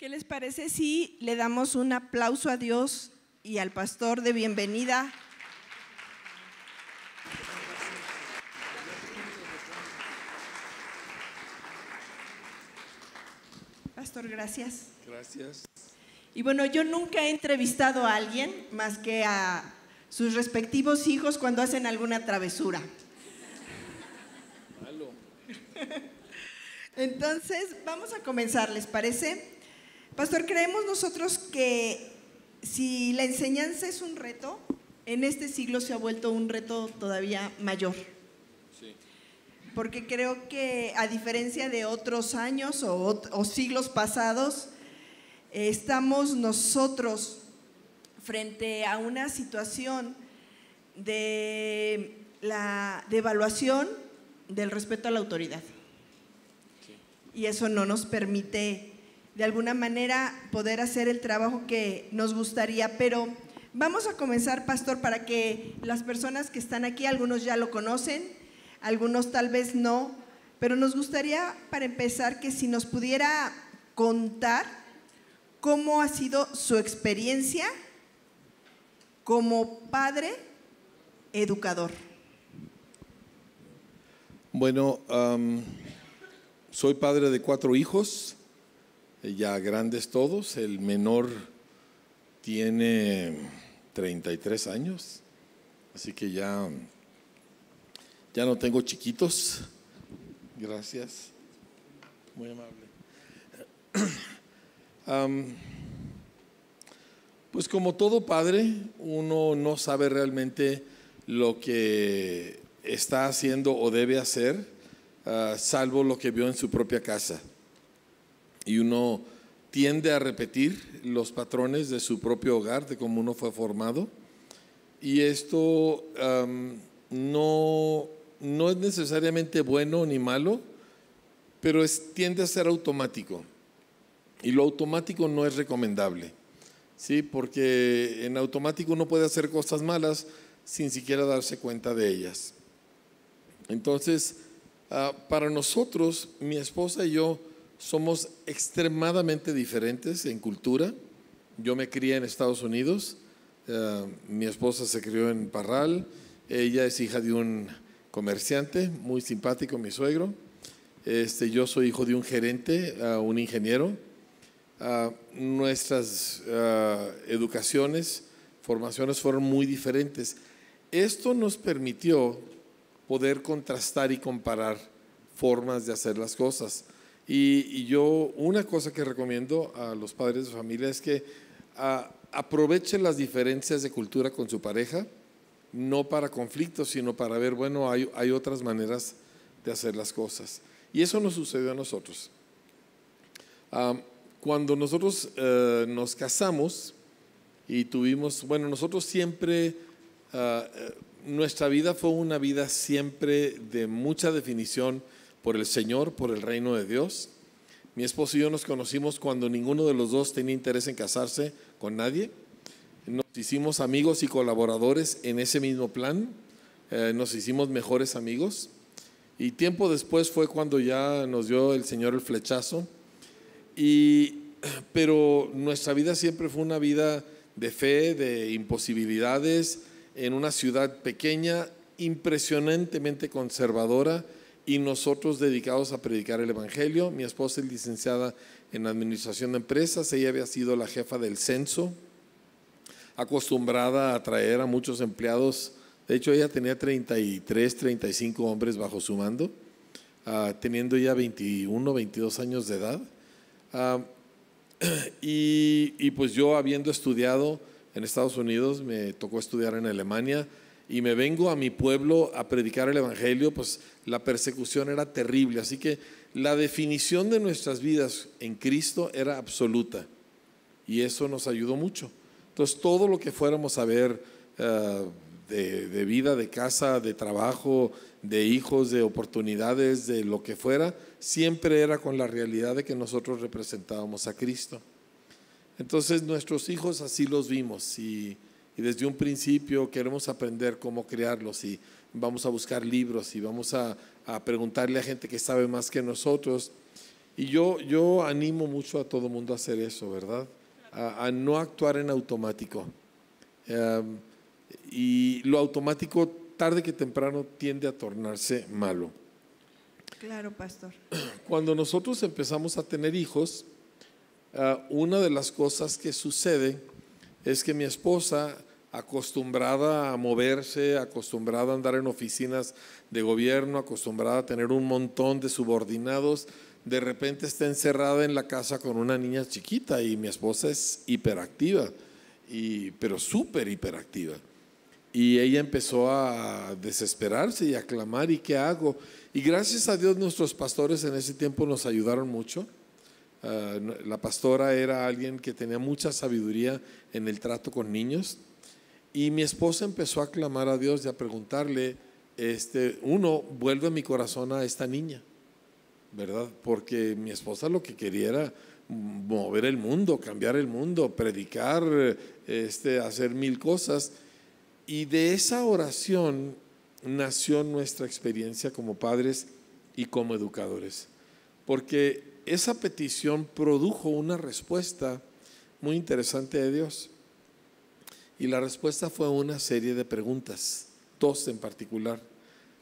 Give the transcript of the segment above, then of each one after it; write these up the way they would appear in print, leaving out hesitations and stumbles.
¿Qué les parece si le damos un aplauso a Dios y al pastor de bienvenida? Pastor, gracias. Gracias. Y bueno, yo nunca he entrevistado a alguien más que a sus respectivos hijos cuando hacen alguna travesura. Malo. Entonces, vamos a comenzar, ¿les parece? Pastor, creemos nosotros que si la enseñanza es un reto, en este siglo se ha vuelto un reto todavía mayor. Sí. Porque creo que a diferencia de otros años o siglos pasados, estamos nosotros frente a una situación de evaluación del respeto a la autoridad. Sí. Y eso no nos permite de alguna manera poder hacer el trabajo que nos gustaría, pero vamos a comenzar, pastor, para que las personas que están aquí, algunos ya lo conocen, algunos tal vez no, pero nos gustaría para empezar que si nos pudiera contar cómo ha sido su experiencia como padre educador. Bueno, soy padre de 4 hijos, ya grandes todos. El menor tiene 33 años, así que ya no tengo chiquitos. Gracias, muy amable. Pues como todo padre, uno no sabe realmente lo que está haciendo o debe hacer, salvo lo que vio en su propia casa. Y uno tiende a repetir los patrones de su propio hogar, de cómo uno fue formado. Y esto no es necesariamente bueno ni malo, pero tiende a ser automático. Y lo automático no es recomendable, ¿sí? Porque en automático uno puede hacer cosas malas sin siquiera darse cuenta de ellas. Entonces, para nosotros, mi esposa y yo somos extremadamente diferentes en cultura. Yo me crié en Estados Unidos, mi esposa se crió en Parral, ella es hija de un comerciante muy simpático, mi suegro. Yo soy hijo de un gerente, un ingeniero. Nuestras educaciones, formaciones fueron muy diferentes. Esto nos permitió poder contrastar y comparar formas de hacer las cosas. Y yo, una cosa que recomiendo a los padres de familia es que aprovechen las diferencias de cultura con su pareja, no para conflictos, sino para ver, bueno, hay otras maneras de hacer las cosas. Y eso nos sucedió a nosotros. Cuando nosotros nos casamos y tuvimos, bueno, nosotros siempre, nuestra vida fue una vida siempre de mucha definición por el Señor, por el reino de Dios. Mi esposo y yo nos conocimos cuando ninguno de los dos tenía interés en casarse con nadie. Nos hicimos amigos y colaboradores en ese mismo plan. Nos hicimos mejores amigos. Y tiempo después fue cuando ya nos dio el Señor el flechazo. Pero nuestra vida siempre fue una vida de fe, de imposibilidades, en una ciudad pequeña, impresionantemente conservadora, y nosotros dedicados a predicar el evangelio. Mi esposa es licenciada en administración de empresas, ella había sido la jefa del censo, acostumbrada a traer a muchos empleados. De hecho, ella tenía 33, 35 hombres bajo su mando, teniendo ya 21, 22 años de edad. Y pues yo, habiendo estudiado en Estados Unidos, me tocó estudiar en Alemania, y me vengo a mi pueblo a predicar el evangelio. Pues la persecución era terrible, así que la definición de nuestras vidas en Cristo era absoluta, y eso nos ayudó mucho. Entonces, todo lo que fuéramos a ver de vida, de casa, de trabajo, de hijos, de oportunidades, de lo que fuera, siempre era con la realidad de que nosotros representábamos a Cristo. Entonces, nuestros hijos así los vimos, y desde un principio queremos aprender cómo criarlos, y vamos a buscar libros y vamos a preguntarle a gente que sabe más que nosotros. Y yo animo mucho a todo mundo a hacer eso, ¿verdad? A no actuar en automático. Y lo automático, tarde que temprano, tiende a tornarse malo. Claro, pastor. Cuando nosotros empezamos a tener hijos, una de las cosas que sucede es que mi esposa, acostumbrada a moverse, acostumbrada a andar en oficinas de gobierno, acostumbrada a tener un montón de subordinados, de repente está encerrada en la casa con una niña chiquita, y mi esposa es hiperactiva, pero súper hiperactiva. Y ella empezó a desesperarse y a clamar: ¿y qué hago? Y gracias a Dios nuestros pastores en ese tiempo nos ayudaron mucho. La pastora era alguien que tenía mucha sabiduría en el trato con niños. Y mi esposa empezó a clamar a Dios y a preguntarle, vuelve mi corazón a esta niña, ¿verdad? Porque mi esposa lo que quería era mover el mundo, cambiar el mundo, predicar, hacer mil cosas. Y de esa oración nació nuestra experiencia como padres y como educadores, porque esa petición produjo una respuesta muy interesante de Dios. Y la respuesta fue una serie de preguntas, dos en particular.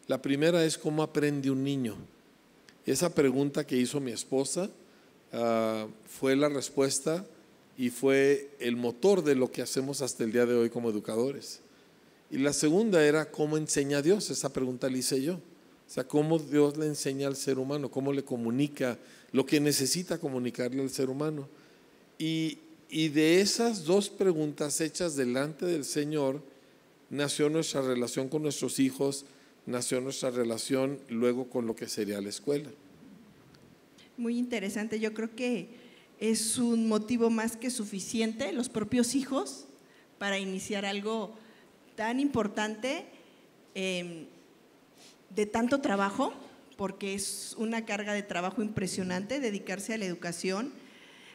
La primera es: ¿cómo aprende un niño? Esa pregunta que hizo mi esposa fue la respuesta y fue el motor de lo que hacemos hasta el día de hoy como educadores. Y la segunda era: ¿cómo enseña Dios? Esa pregunta la hice yo. O sea, ¿cómo Dios le enseña al ser humano? ¿Cómo le comunica lo que necesita comunicarle al ser humano? Y de esas dos preguntas hechas delante del Señor nació nuestra relación con nuestros hijos, nació nuestra relación luego con lo que sería la escuela. Muy interesante. Yo creo que es un motivo más que suficiente, los propios hijos, para iniciar algo tan importante, de tanto trabajo, porque es una carga de trabajo impresionante dedicarse a la educación.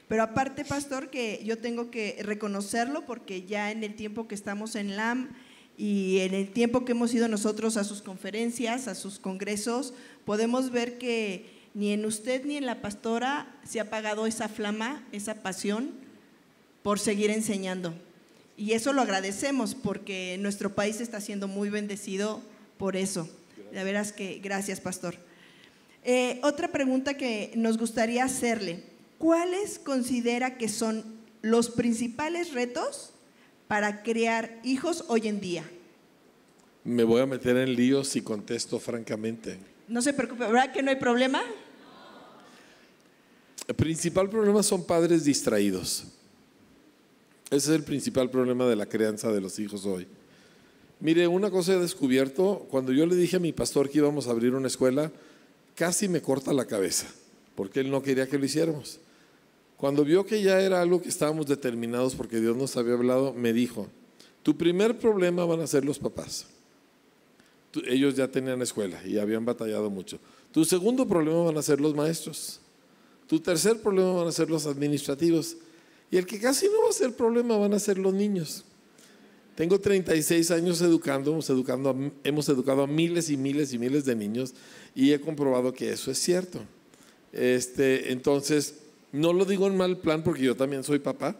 Pero aparte, pastor, que yo tengo que reconocerlo, porque ya en el tiempo que estamos en LAM y en el tiempo que hemos ido nosotros a sus conferencias, a sus congresos, podemos ver que ni en usted ni en la pastora se ha apagado esa flama, esa pasión por seguir enseñando. Y eso lo agradecemos, porque nuestro país está siendo muy bendecido por eso. De veras que gracias, pastor. Otra pregunta que nos gustaría hacerle: ¿cuáles considera que son los principales retos para criar hijos hoy en día? Me voy a meter en líos si contesto francamente. No se preocupe, ¿verdad que no hay problema? El principal problema son padres distraídos. Ese es el principal problema de la crianza de los hijos hoy. Mire, una cosa he descubierto: cuando yo le dije a mi pastor que íbamos a abrir una escuela, casi me corta la cabeza, porque él no quería que lo hiciéramos. Cuando vio que ya era algo que estábamos determinados, porque Dios nos había hablado, me dijo: tu primer problema van a ser los papás. Ellos ya tenían escuela y habían batallado mucho. Tu segundo problema van a ser los maestros. Tu tercer problema van a ser los administrativos. Y el que casi no va a ser problema van a ser los niños. Tengo 36 años educando, hemos educado a miles y miles y miles de niños, y he comprobado que eso es cierto. Entonces, no lo digo en mal plan, porque yo también soy papá,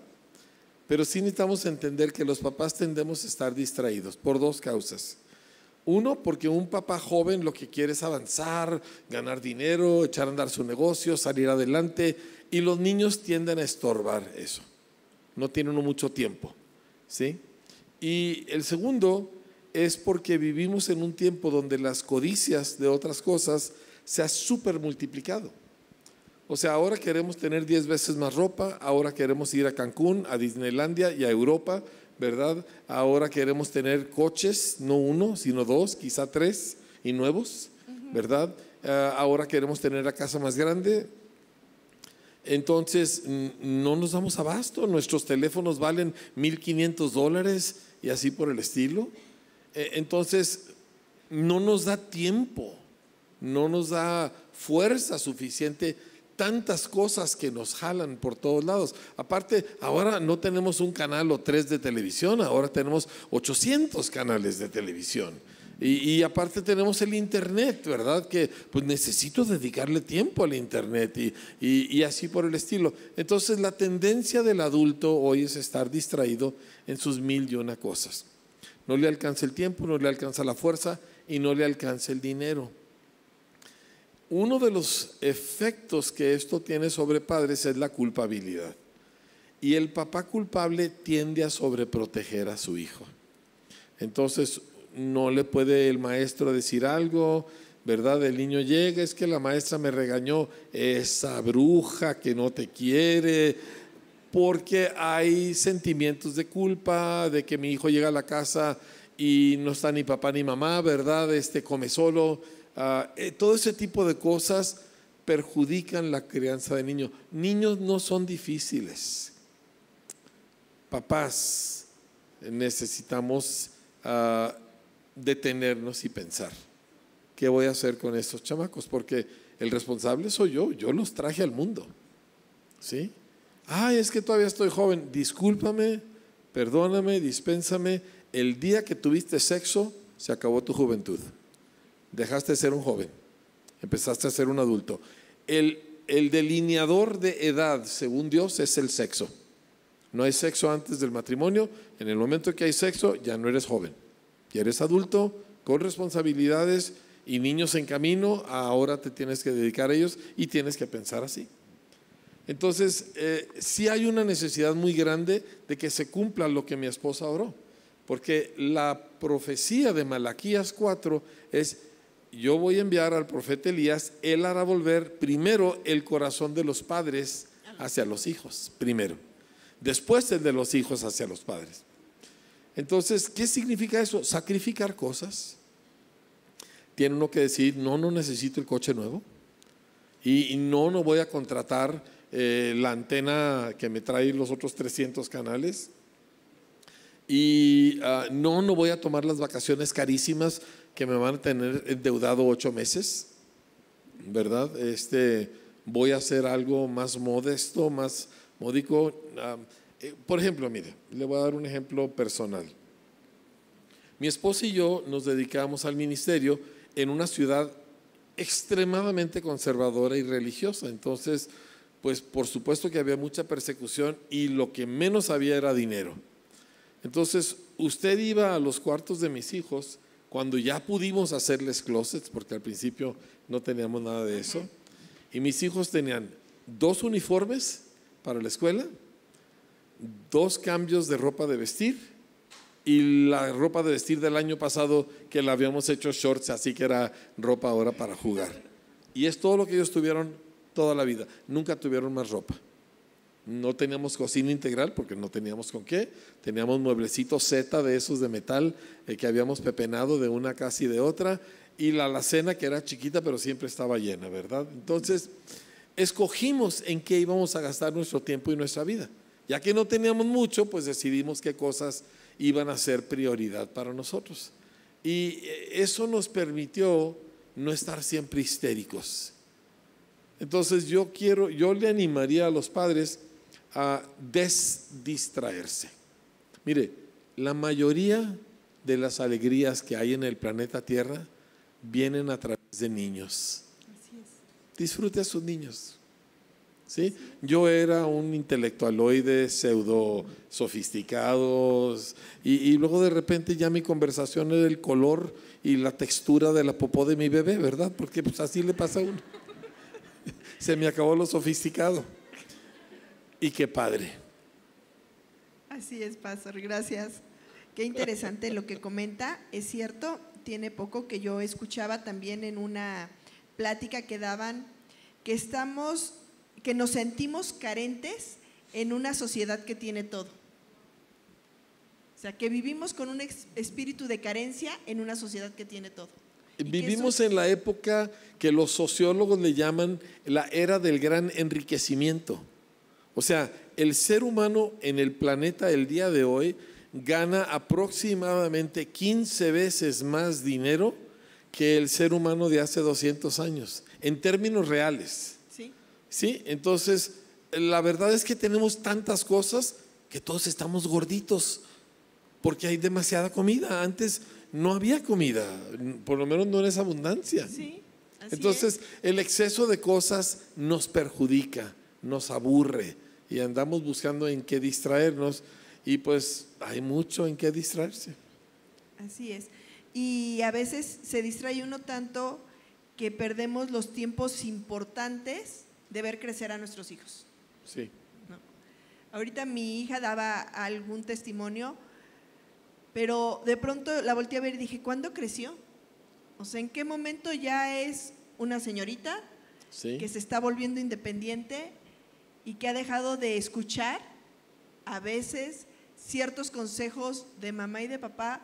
pero sí necesitamos entender que los papás tendemos a estar distraídos por dos causas. Uno, porque un papá joven lo que quiere es avanzar, ganar dinero, echar a andar su negocio, salir adelante, y los niños tienden a estorbar eso. No tienen mucho tiempo, ¿sí? Y el segundo es porque vivimos en un tiempo donde las codicias de otras cosas se ha súper multiplicado. O sea, ahora queremos tener 10 veces más ropa, ahora queremos ir a Cancún, a Disneylandia y a Europa, ¿verdad? Ahora queremos tener coches, no uno, sino dos, quizá tres, y nuevos, ¿verdad? Ahora queremos tener la casa más grande. Entonces, no nos damos abasto. Nuestros teléfonos valen $1,500 y así por el estilo. Entonces, no nos da tiempo, no nos da fuerza suficiente, tantas cosas que nos jalan por todos lados. Aparte, ahora no tenemos un canal o 3 de televisión, ahora tenemos 800 canales de televisión. Y aparte tenemos el internet, ¿verdad? Que pues necesito dedicarle tiempo al internet y así por el estilo. Entonces la tendencia del adulto hoy es estar distraído en sus mil y una cosas. No le alcanza el tiempo, no le alcanza la fuerza y no le alcanza el dinero. Uno de los efectos que esto tiene sobre padres es la culpabilidad. Y el papá culpable tiende a sobreproteger a su hijo. Entonces no le puede el maestro decir algo, ¿verdad? El niño llega, es que la maestra me regañó, esa bruja que no te quiere, porque hay sentimientos de culpa, de que mi hijo llega a la casa y no está ni papá ni mamá, ¿verdad? Come solo. Todo ese tipo de cosas perjudican la crianza de niños. Niños no son difíciles. Papás necesitamos detenernos y pensar, ¿qué voy a hacer con estos chamacos? Porque el responsable soy yo los traje al mundo, ¿sí? Ay, es que todavía estoy joven. Discúlpame, perdóname, dispénsame. El día que tuviste sexo, se acabó tu juventud. Dejaste de ser un joven, empezaste a ser un adulto. El delineador de edad, según Dios, es el sexo. No hay sexo antes del matrimonio. En el momento que hay sexo, ya no eres joven. Ya eres adulto, con responsabilidades y niños en camino. Ahora te tienes que dedicar a ellos y tienes que pensar así. Entonces, sí hay una necesidad muy grande de que se cumpla lo que mi esposa oró. Porque la profecía de Malaquías 4 es: yo voy a enviar al profeta Elías, él hará volver primero el corazón de los padres hacia los hijos, primero. Después el de los hijos hacia los padres. Entonces, ¿qué significa eso? Sacrificar cosas. Tiene uno que decir, no necesito el coche nuevo. Y no voy a contratar la antena que me trae los otros 300 canales. Y no voy a tomar las vacaciones carísimas que me van a tener endeudado 8 meses, ¿verdad? Voy a hacer algo más modesto, más módico. Por ejemplo, mire, le voy a dar un ejemplo personal. Mi esposa y yo nos dedicamos al ministerio en una ciudad extremadamente conservadora y religiosa. Entonces, pues por supuesto que había mucha persecución y lo que menos había era dinero. Entonces, usted iba a los cuartos de mis hijos cuando ya pudimos hacerles closets, porque al principio no teníamos nada de eso, y mis hijos tenían 2 uniformes para la escuela, 2 cambios de ropa de vestir y la ropa de vestir del año pasado que la habíamos hecho shorts, así que era ropa ahora para jugar. Y es todo lo que ellos tuvieron toda la vida, nunca tuvieron más ropa. No teníamos cocina integral porque no teníamos con qué. Teníamos mueblecitos Z de esos de metal que habíamos pepenado de una casa y de otra. Y la alacena que era chiquita pero siempre estaba llena, ¿verdad? Entonces, escogimos en qué íbamos a gastar nuestro tiempo y nuestra vida. Ya que no teníamos mucho, pues decidimos qué cosas iban a ser prioridad para nosotros. Y eso nos permitió no estar siempre histéricos. Entonces, yo le animaría a los padres a desdistraerse. Mire, la mayoría de las alegrías que hay en el planeta Tierra vienen a través de niños. Así es. Disfrute a sus niños. ¿Sí? Yo era un intelectualoide pseudo sofisticados y luego de repente ya mi conversación era el color y la textura de la popó de mi bebé, ¿verdad? Porque pues así le pasa a uno. Se me acabó lo sofisticado. Y qué padre. Así es, pastor, gracias. Qué interesante lo que comenta. Es cierto, tiene poco que yo escuchaba también en una plática que daban que nos sentimos carentes en una sociedad que tiene todo. O sea, que vivimos con un espíritu de carencia en una sociedad que tiene todo. Vivimos en la época que los sociólogos le llaman la era del gran enriquecimiento. O sea, el ser humano en el planeta el día de hoy gana aproximadamente 15 veces más dinero que el ser humano de hace 200 años, en términos reales. ¿Sí? Entonces, la verdad es que tenemos tantas cosas que todos estamos gorditos porque hay demasiada comida. Antes no había comida, por lo menos no en esa abundancia. Sí, así Entonces, el exceso de cosas nos perjudica, nos aburre y andamos buscando en qué distraernos y pues hay mucho en qué distraerse. Así es. Y a veces se distrae uno tanto que perdemos los tiempos importantes de ver crecer a nuestros hijos. Sí. ¿No? Ahorita mi hija daba algún testimonio, pero de pronto la volteé a ver y dije, ¿cuándo creció? O sea, ¿en qué momento ya es una señorita Sí. que se está volviendo independiente y que ha dejado de escuchar a veces ciertos consejos de mamá y de papá?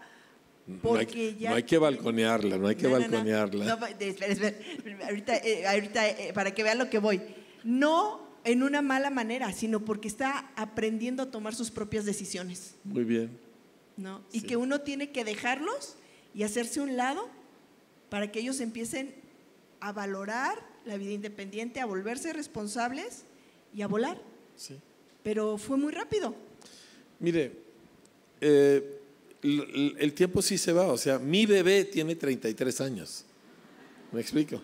Porque No hay que balconearla, no hay que No, balconearla. espera. Ahorita, para que vean lo que voy. No en una mala manera, sino porque está aprendiendo a tomar sus propias decisiones, Muy bien. ¿no? Y Sí. que uno tiene que dejarlos y hacerse a un lado para que ellos empiecen a valorar la vida independiente, a volverse responsables y a volar. Sí. Pero fue muy rápido. Mire, el tiempo sí se va, o sea, mi bebé tiene 33 años, ¿me explico?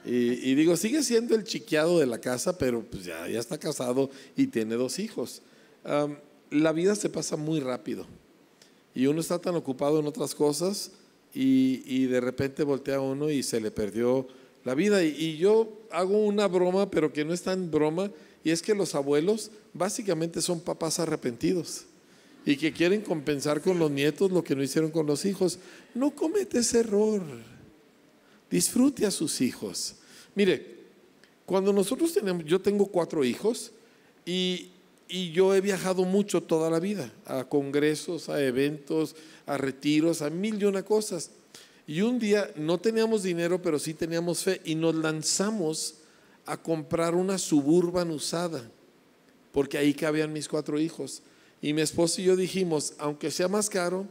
Y digo, sigue siendo el chiqueado de la casa, pero pues ya está casado y tiene 2 hijos. La vida se pasa muy rápido y uno está tan ocupado en otras cosas y de repente voltea uno y se le perdió la vida. Y yo hago una broma, pero que no es tan broma, y es que los abuelos básicamente son papás arrepentidos y que quieren compensar con los nietos lo que no hicieron con los hijos. No comete ese error. Disfrute a sus hijos. Mire, cuando nosotros yo tengo 4 hijos y yo he viajado mucho toda la vida, a congresos, a eventos, a retiros, a 1001 cosas. Y un día no teníamos dinero, pero sí teníamos fe y nos lanzamos a comprar una Suburban usada, porque ahí cabían mis 4 hijos. Y mi esposo y yo dijimos, aunque sea más caro,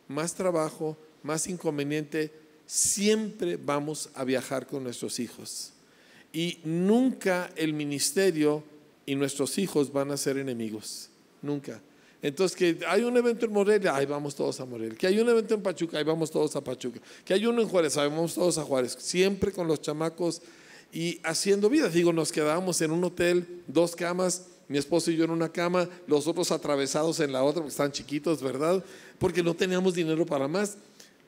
más trabajo, más inconveniente, siempre vamos a viajar con nuestros hijos. Y nunca el ministerio y nuestros hijos van a ser enemigos, nunca. Entonces, que hay un evento en Morelia, ahí vamos todos a Morelia. Que hay un evento en Pachuca, ahí vamos todos a Pachuca. Que hay uno en Juárez, ahí vamos todos a Juárez. Siempre con los chamacos y haciendo vida. Digo, nos quedábamos en un hotel, 2 camas, mi esposo y yo en una cama, los otros atravesados en la otra, porque estaban chiquitos, ¿verdad? Porque no teníamos dinero para más.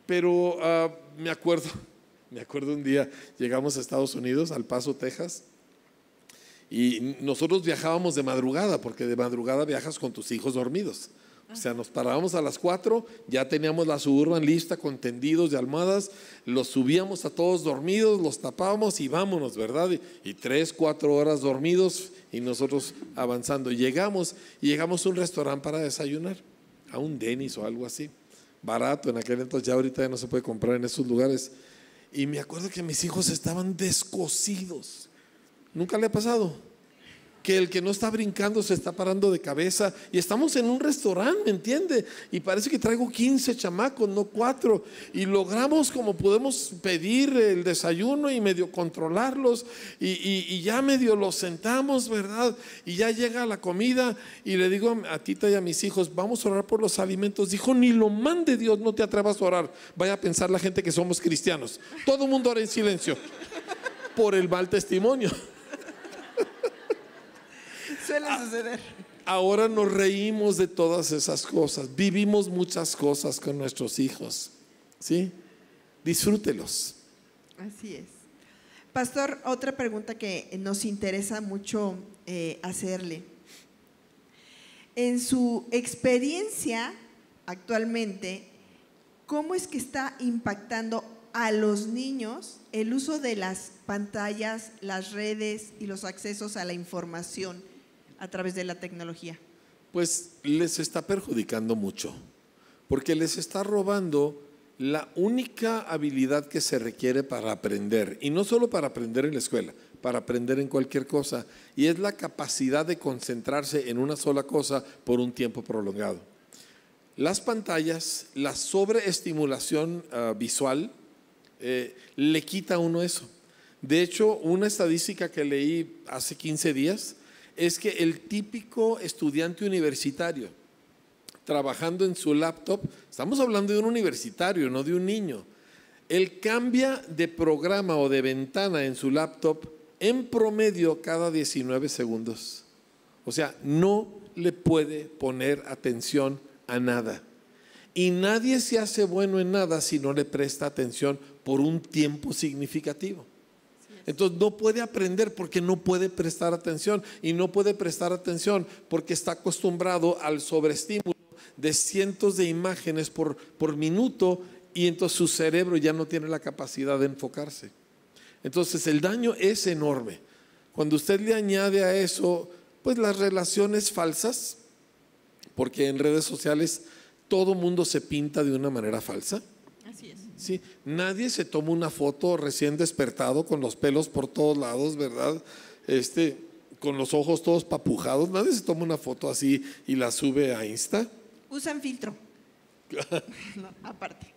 Pero me acuerdo un día, llegamos a Estados Unidos, al Paso, Texas, y nosotros viajábamos de madrugada, porque de madrugada viajas con tus hijos dormidos. O sea, nos parábamos a las 4, ya teníamos la Suburban lista con tendidos de almohadas, los subíamos a todos dormidos, los tapábamos y vámonos, ¿verdad? Y 3, 4 horas dormidos y nosotros avanzando. Llegamos a un restaurante para desayunar, a un Denny's o algo así, barato en aquel entonces, ya ahorita ya no se puede comprar en esos lugares. Y me acuerdo que mis hijos estaban descosidos. ¿Nunca le ha pasado? Que el que no está brincando se está parando de cabeza y estamos en un restaurante, ¿me entiende? Y parece que traigo 15 chamacos, no 4, y logramos como podemos pedir el desayuno y medio controlarlos y ya medio los sentamos, ¿verdad? Y ya llega la comida y le digo a Tita y a mis hijos, vamos a orar por los alimentos. Dijo, ni lo mande Dios, no te atrevas a orar, vaya a pensar la gente que somos cristianos. Todo el mundo ora en silencio por el mal testimonio. Suele suceder. Ahora nos reímos de todas esas cosas, vivimos muchas cosas con nuestros hijos, ¿sí? Disfrútelos. Así es. Pastor, otra pregunta que nos interesa mucho hacerle. En su experiencia actualmente, ¿cómo es que está impactando a los niños el uso de las pantallas, las redes y los accesos a la información a través de la tecnología? Pues les está perjudicando mucho, porque les está robando la única habilidad que se requiere para aprender, y no solo para aprender en la escuela, para aprender en cualquier cosa, y es la capacidad de concentrarse en una sola cosa por un tiempo prolongado. Las pantallas, la sobreestimulación visual, le quita a uno eso. De hecho, una estadística que leí hace 15 días es que el típico estudiante universitario trabajando en su laptop, estamos hablando de un universitario, no de un niño. Él cambia de programa o de ventana en su laptop en promedio cada 19 segundos. O sea, no le puede poner atención a nada. Y nadie se hace bueno en nada si no le presta atención por un tiempo significativo. Entonces no puede aprender porque no puede prestar atención, y no puede prestar atención porque está acostumbrado al sobreestímulo de cientos de imágenes por minuto, y entonces su cerebro ya no tiene la capacidad de enfocarse. Entonces el daño es enorme. Cuando usted le añade a eso pues las relaciones falsas, porque en redes sociales todo mundo se pinta de una manera falsa. Así es. Sí, nadie se toma una foto recién despertado con los pelos por todos lados, ¿verdad? Con los ojos todos papujados. Nadie se toma una foto así y la sube a Insta. Usan filtro. No, aparte.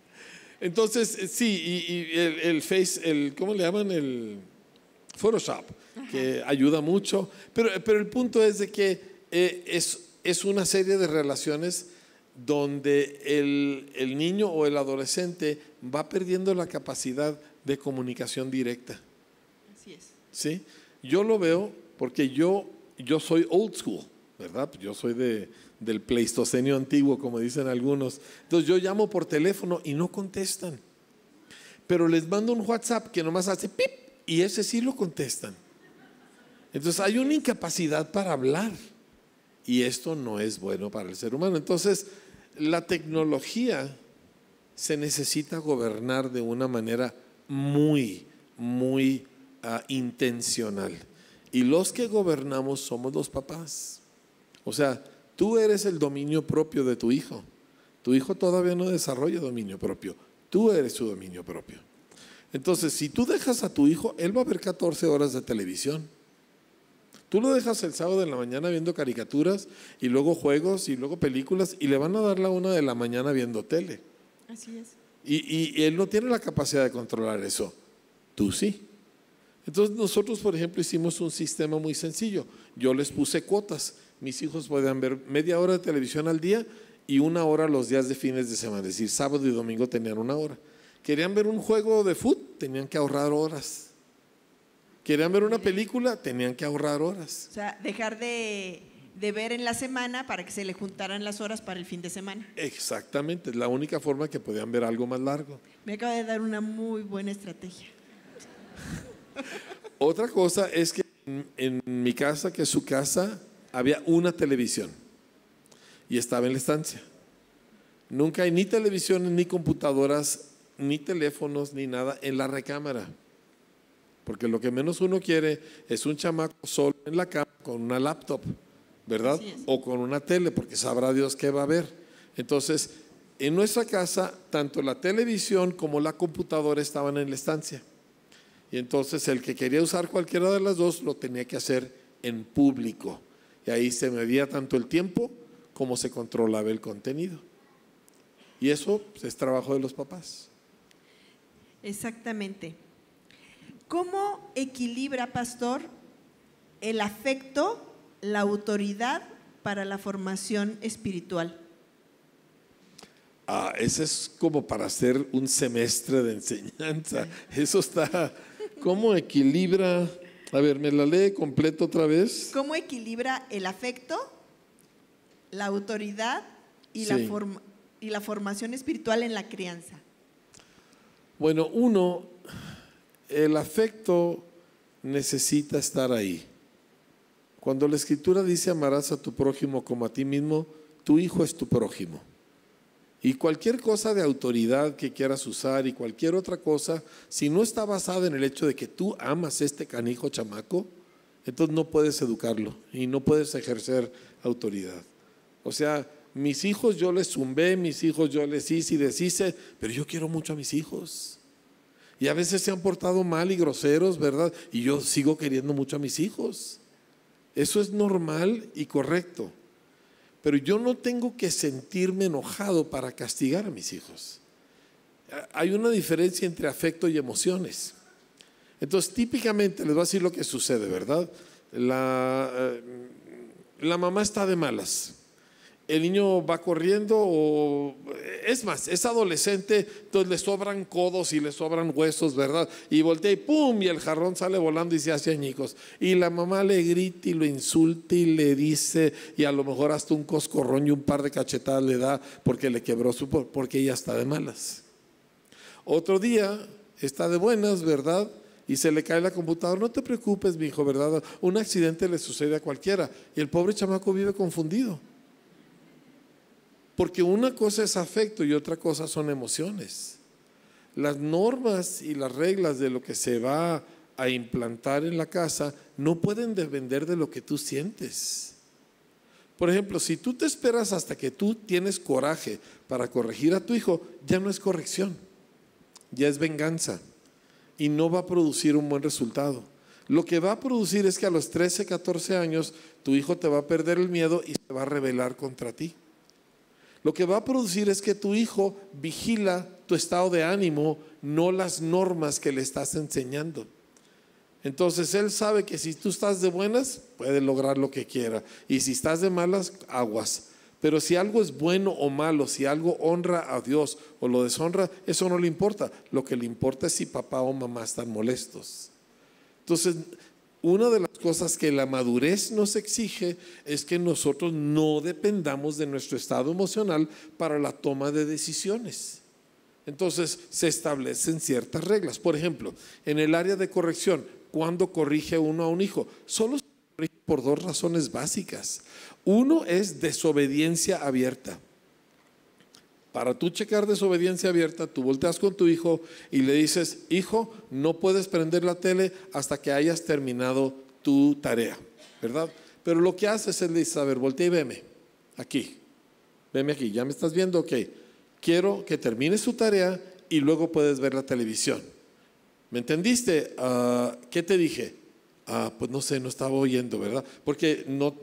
Entonces, sí, y el Face, ¿cómo le llaman? El Photoshop, que ayuda mucho. Pero el punto es de que es una serie de relaciones donde el niño o el adolescente va perdiendo la capacidad de comunicación directa. Así es. ¿Sí? Yo lo veo porque yo soy old school, ¿verdad? Yo soy del Pleistocenio antiguo, como dicen algunos. Entonces yo llamo por teléfono y no contestan. Pero les mando un WhatsApp que nomás hace pip y ese sí lo contestan. Entonces hay una incapacidad para hablar y esto no es bueno para el ser humano. Entonces la tecnología se necesita gobernar de una manera muy, muy intencional. Y los que gobernamos somos los papás. O sea, tú eres el dominio propio de tu hijo. Tu hijo todavía no desarrolla dominio propio. Tú eres su dominio propio. Entonces, si tú dejas a tu hijo, él va a ver 14 horas de televisión. Tú lo dejas el sábado en la mañana viendo caricaturas y luego juegos y luego películas y le van a dar la 1 de la mañana viendo tele. Así es. Y él no tiene la capacidad de controlar eso. Tú sí. Entonces nosotros, por ejemplo, hicimos un sistema muy sencillo. Yo les puse cuotas. Mis hijos podían ver media hora de televisión al día y 1 hora los días de fines de semana. Es decir, sábado y domingo tenían 1 hora. Querían ver un juego de fútbol, tenían que ahorrar horas. Querían ver una película, tenían que ahorrar horas. O sea, dejar de ver en la semana para que se le juntaran las horas para el fin de semana. Exactamente, es la única forma que podían ver algo más largo. Me acaba de dar una muy buena estrategia. Otra cosa es que en mi casa, que es su casa, había una televisión y estaba en la estancia. Nunca hay ni televisiones, ni computadoras, ni teléfonos, ni nada en la recámara. Porque lo que menos uno quiere es un chamaco solo en la cama con una laptop, ¿verdad? O con una tele, porque sabrá Dios qué va a ver. Entonces, en nuestra casa, tanto la televisión como la computadora estaban en la estancia. Y entonces el que quería usar cualquiera de las dos lo tenía que hacer en público. Y ahí se medía tanto el tiempo como se controlaba el contenido. Y eso pues, es trabajo de los papás. Exactamente. ¿Cómo equilibra, pastor, el afecto, la autoridad para la formación espiritual? Ese es como para hacer un semestre de enseñanza. Eso está, ¿cómo equilibra? A ver, ¿me la lee completo otra vez? ¿Cómo equilibra el afecto, la autoridad y, sí, y la formación espiritual en la crianza? Bueno, el afecto necesita estar ahí. Cuando la Escritura dice amarás a tu prójimo como a ti mismo, tu hijo es tu prójimo. Y cualquier cosa de autoridad que quieras usar y cualquier otra cosa, si no está basada en el hecho de que tú amas este canijo chamaco, entonces no puedes educarlo y no puedes ejercer autoridad. O sea, mis hijos yo les zumbé, mis hijos yo les hice y deshice, pero yo quiero mucho a mis hijos. Y a veces se han portado mal y groseros, ¿verdad? Y yo sigo queriendo mucho a mis hijos. Eso es normal y correcto. Pero yo no tengo que sentirme enojado para castigar a mis hijos. Hay una diferencia entre afecto y emociones. Entonces, típicamente, les voy a decir lo que sucede, ¿verdad? La mamá está de malas el niño va corriendo, o es más, es adolescente, entonces le sobran codos y le sobran huesos, ¿verdad? Y voltea y ¡pum! Y el jarrón sale volando y se hace añicos. Y la mamá le grita y lo insulta y le dice, y a lo mejor hasta un coscorrón y un par de cachetadas le da porque le quebró porque ella está de malas. Otro día está de buenas, ¿verdad? Y se le cae la computadora. No te preocupes, mi hijo, ¿verdad? Un accidente le sucede a cualquiera. Y el pobre chamaco vive confundido. Porque una cosa es afecto y otra cosa son emociones. Las normas y las reglas de lo que se va a implantar en la casa no pueden depender de lo que tú sientes. Por ejemplo, si tú te esperas hasta que tú tienes coraje para corregir a tu hijo, ya no es corrección, ya es venganza y no va a producir un buen resultado. Lo que va a producir es que a los 13, 14 años tu hijo te va a perder el miedo y se va a rebelar contra ti. Lo que va a producir es que tu hijo vigila tu estado de ánimo, no las normas que le estás enseñando. Entonces él sabe que si tú estás de buenas, puede lograr lo que quiera. Y si estás de malas, aguas. Pero si algo es bueno o malo, si algo honra a Dios o lo deshonra, eso no le importa. Lo que le importa es si papá o mamá están molestos. Entonces, una de las cosas que la madurez nos exige es que nosotros no dependamos de nuestro estado emocional para la toma de decisiones. Entonces se establecen ciertas reglas. Por ejemplo, en el área de corrección, ¿cuándo corrige uno a un hijo? Solo se corrige por dos razones básicas. Uno es desobediencia abierta. Para tú checar desobediencia abierta, tú volteas con tu hijo y le dices, hijo, no puedes prender la tele hasta que hayas terminado tu tarea, ¿verdad? Pero lo que haces es le dices, a ver, voltea y veme aquí, ¿ya me estás viendo? Ok, quiero que termines tu tarea y luego puedes ver la televisión. ¿Me entendiste? ¿Qué te dije? Pues no sé, no estaba oyendo, ¿verdad? Porque no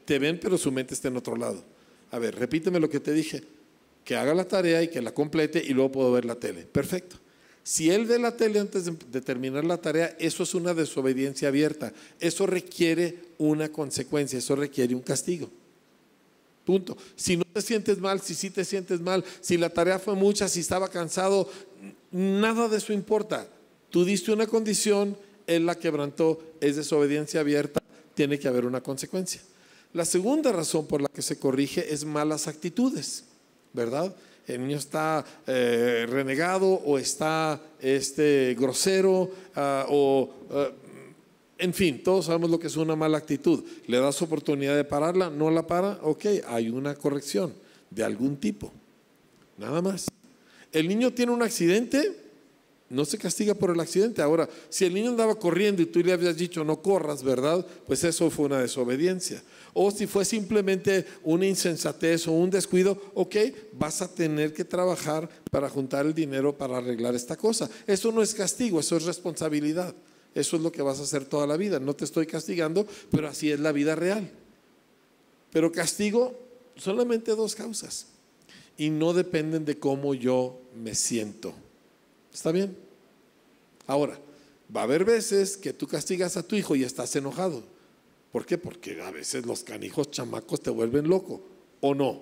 te ven, pero su mente está en otro lado. A ver, repíteme lo que te dije. Que haga la tarea y que la complete y luego puedo ver la tele. Perfecto. Si él ve la tele antes de terminar la tarea, eso es una desobediencia abierta. Eso requiere una consecuencia, eso requiere un castigo. Punto. Si no te sientes mal, si sí te sientes mal, si la tarea fue mucha, si estaba cansado, nada de eso importa. Tú diste una condición, él la quebrantó, es desobediencia abierta, tiene que haber una consecuencia. La segunda razón por la que se corrige es malas actitudes, ¿verdad? El niño está renegado o está grosero en fin, todos sabemos lo que es una mala actitud. Le das oportunidad de pararla, no la para, ok, hay una corrección de algún tipo, nada más. El niño tiene un accidente, no se castiga por el accidente. Ahora, si el niño andaba corriendo y tú le habías dicho no corras, ¿verdad? Pues eso fue una desobediencia. O si fue simplemente una insensatez o un descuido, ok, vas a tener que trabajar para juntar el dinero para arreglar esta cosa. Eso no es castigo, eso es responsabilidad. Eso es lo que vas a hacer toda la vida. No te estoy castigando, pero así es la vida real. Pero castigo solamente dos causas y no dependen de cómo yo me siento. ¿Está bien? Ahora, va a haber veces que tú castigas a tu hijo y estás enojado. ¿Por qué? Porque a veces los canijos chamacos te vuelven loco, ¿o no?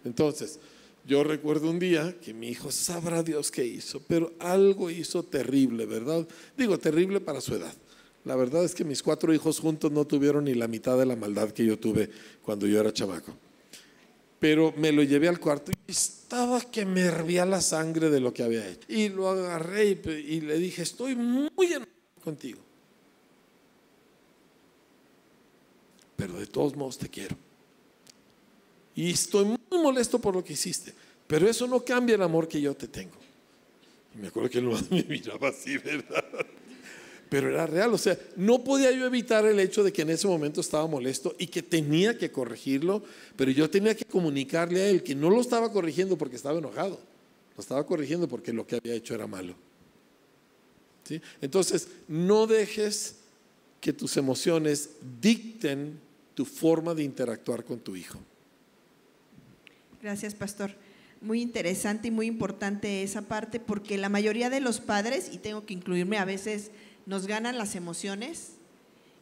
Entonces, yo recuerdo un día que mi hijo, sabrá Dios qué hizo, pero algo hizo terrible, ¿verdad? Digo, terrible para su edad. La verdad es que mis 4 hijos juntos no tuvieron ni la mitad de la maldad que yo tuve cuando yo era chamaco. Pero me lo llevé al cuarto y estaba que me hervía la sangre de lo que había hecho. Y lo agarré y le dije, estoy muy enojado contigo, pero de todos modos te quiero. Y estoy muy molesto por lo que hiciste, pero eso no cambia el amor que yo te tengo. Y me acuerdo que él me miraba así, ¿verdad? Pero era real, o sea, no podía yo evitar el hecho de que en ese momento estaba molesto y que tenía que corregirlo, pero yo tenía que comunicarle a él que no lo estaba corrigiendo porque estaba enojado, lo estaba corrigiendo porque lo que había hecho era malo. ¿Sí? Entonces, no dejes que tus emociones dicten tu forma de interactuar con tu hijo. Gracias, pastor. Muy interesante y muy importante esa parte, porque la mayoría de los padres, y tengo que incluirme, a veces nos ganan las emociones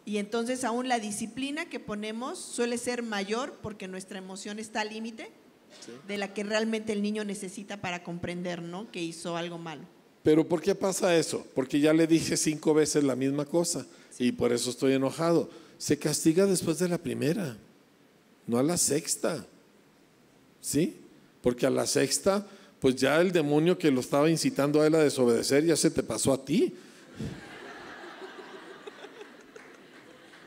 Y entonces aún la disciplina que ponemos suele ser mayor porque nuestra emoción está al límite de la que realmente el niño necesita para comprender, ¿no?, que hizo algo malo. Pero ¿por qué pasa eso? Porque ya le dije 5 veces la misma cosa y por eso estoy enojado. Se castiga después de la primera, no a la sexta, ¿sí? Porque a la sexta, pues ya el demonio que lo estaba incitando a él a desobedecer ya se te pasó a ti.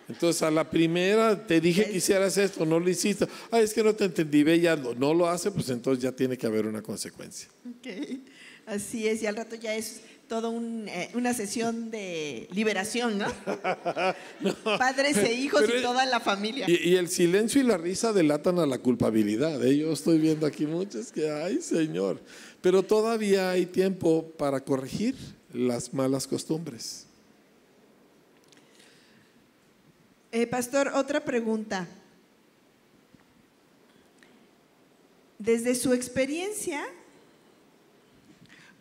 Entonces a la primera te dije que hicieras esto, no lo hiciste. Ay, es que no te entendí, ve, ya no lo hace, pues entonces ya tiene que haber una consecuencia. Okay. Así es, y al rato ya es todo una sesión de liberación, ¿no? No, padres e hijos y toda la familia. Y el silencio y la risa delatan a la culpabilidad, ¿eh? Yo estoy viendo aquí muchos que, ay, Señor, pero todavía hay tiempo para corregir las malas costumbres. Pastor, otra pregunta. Desde su experiencia,